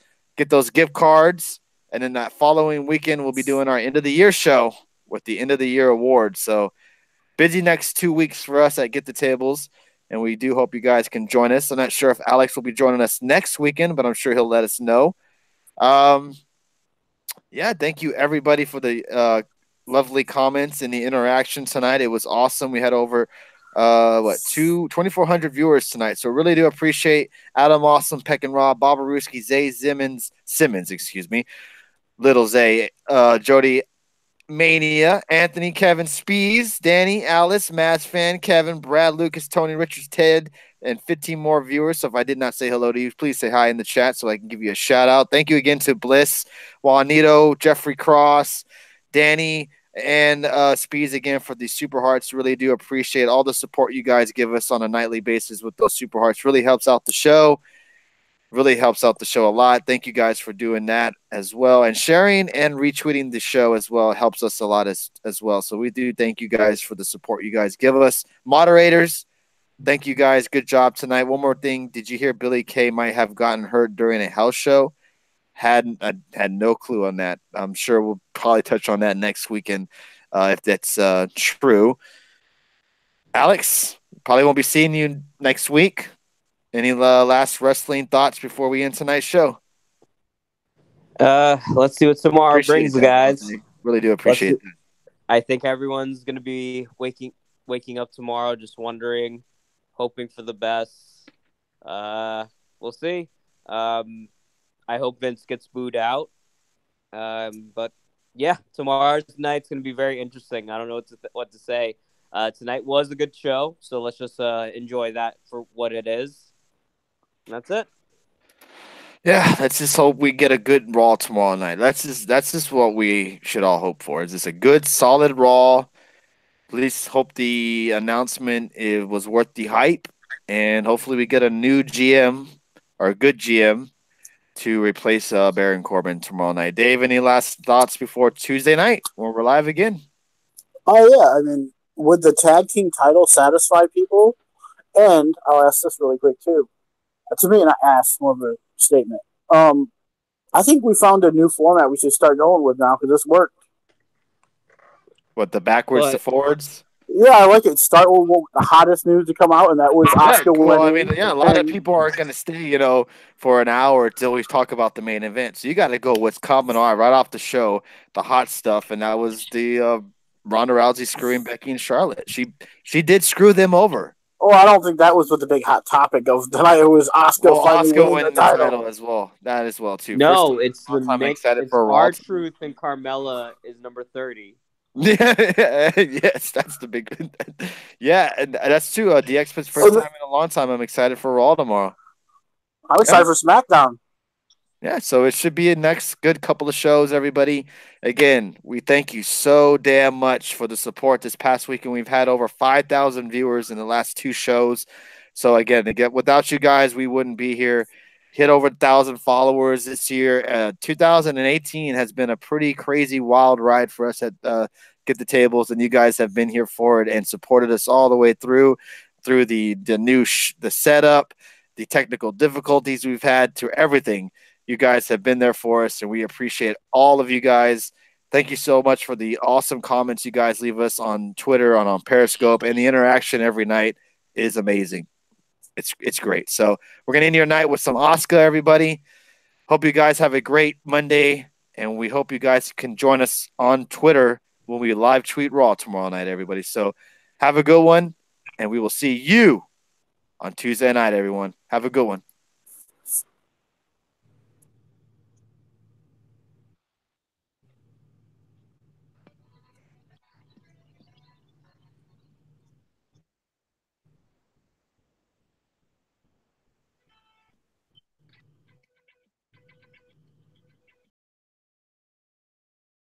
gift cards. And then that following weekend, we'll be doing our end of the year show with the end of the year awards. So busy next 2 weeks for us at Get the Tables. And we do hope you guys can join us. I'm not sure if Alex will be joining us next weekend, but I'm sure he'll let us know. Yeah, thank you everybody for the lovely comments and the interaction tonight. It was awesome. We had over 2,400 viewers tonight. So really do appreciate Adam Awesome, Peck and Rob, Bob Aruski, Zay Simmons, excuse me, Little Zay, Jody, Mania, Anthony, Kevin, Spees, Danny, Alice, Mads Fan, Kevin, Brad, Lucas, Tony, Richards, Ted, and 15 more viewers. So if I did not say hello to you, please say hi in the chat so I can give you a shout out. Thank you again to Bliss, Juanito, Jeffrey Cross, Danny, and Spees again for the super hearts. Really do appreciate all the support you guys give us on a nightly basis with those super hearts. Really helps out the show. Really helps out the show a lot. Thank you guys for doing that as well. And sharing and retweeting the show as well helps us a lot as well. So we do thank you guys for the support you guys give us. Moderators, thank you guys. Good job tonight. One more thing. Did you hear Billy Kay might have gotten hurt during a house show? Had no clue on that. I'm sure we'll probably touch on that next weekend if that's true. Alex, probably won't be seeing you next week. Any last wrestling thoughts before we end tonight's show? Let's see what tomorrow brings, guys. Really do appreciate that. I think everyone's gonna be waking up tomorrow, just wondering, hoping for the best. We'll see. I hope Vince gets booed out. But yeah, tomorrow's night's gonna be very interesting. I don't know what to say. Tonight was a good show, so let's just enjoy that for what it is. And that's it. Yeah, let's just hope we get a good Raw tomorrow night. That's just what we should all hope for. Is this a good, solid Raw? Please hope the announcement was worth the hype, and hopefully we get a new GM or a good GM to replace Baron Corbin tomorrow night. Dave, any last thoughts before Tuesday night when we're live again? Oh yeah, I mean, would the tag team title satisfy people? And I'll ask this really quick too. To me, and I asked more of a statement. I think we found a new format we should start going with now because this worked. What, the backwards to forwards? Yeah, I like it. Start with the hottest news to come out, and that was Auska winning. Well, I mean, yeah, a lot of people aren't going to stay, for an hour till we talk about the main event. So you got to go what's coming on right off the show, the hot stuff, and that was the Ronda Rousey screwing Becky and Charlotte. She did screw them over. Oh, I don't think that was what the big hot topic of tonight. It was Auska winning the title as well. That as well too. No, it's the mix. It's R-Truth and Carmella is number 30. Yeah, yes, that's the big. Yeah, and that's true. DX's first time in a long time. I'm excited for Raw tomorrow. I'm excited for SmackDown. Yeah, so it should be a next good couple of shows, everybody. Again, we thank you so damn much for the support this past weekend. We've had over 5,000 viewers in the last 2 shows. So again, without you guys, we wouldn't be here. Hit over 1,000 followers this year. 2018 has been a pretty crazy, wild ride for us at Get the Tables, and you guys have been here for it and supported us all the way through the new the setup, the technical difficulties we've had, to everything. You guys have been there for us, and we appreciate all of you guys. Thank you so much for the awesome comments you guys leave us on Twitter, on Periscope, and the interaction every night is amazing. It's great. So we're going to end your night with some Auska, everybody. Hope you guys have a great Monday, and we hope you guys can join us on Twitter when we live tweet Raw tomorrow night, everybody. So have a good one, and we will see you on Tuesday night, everyone. Have a good one.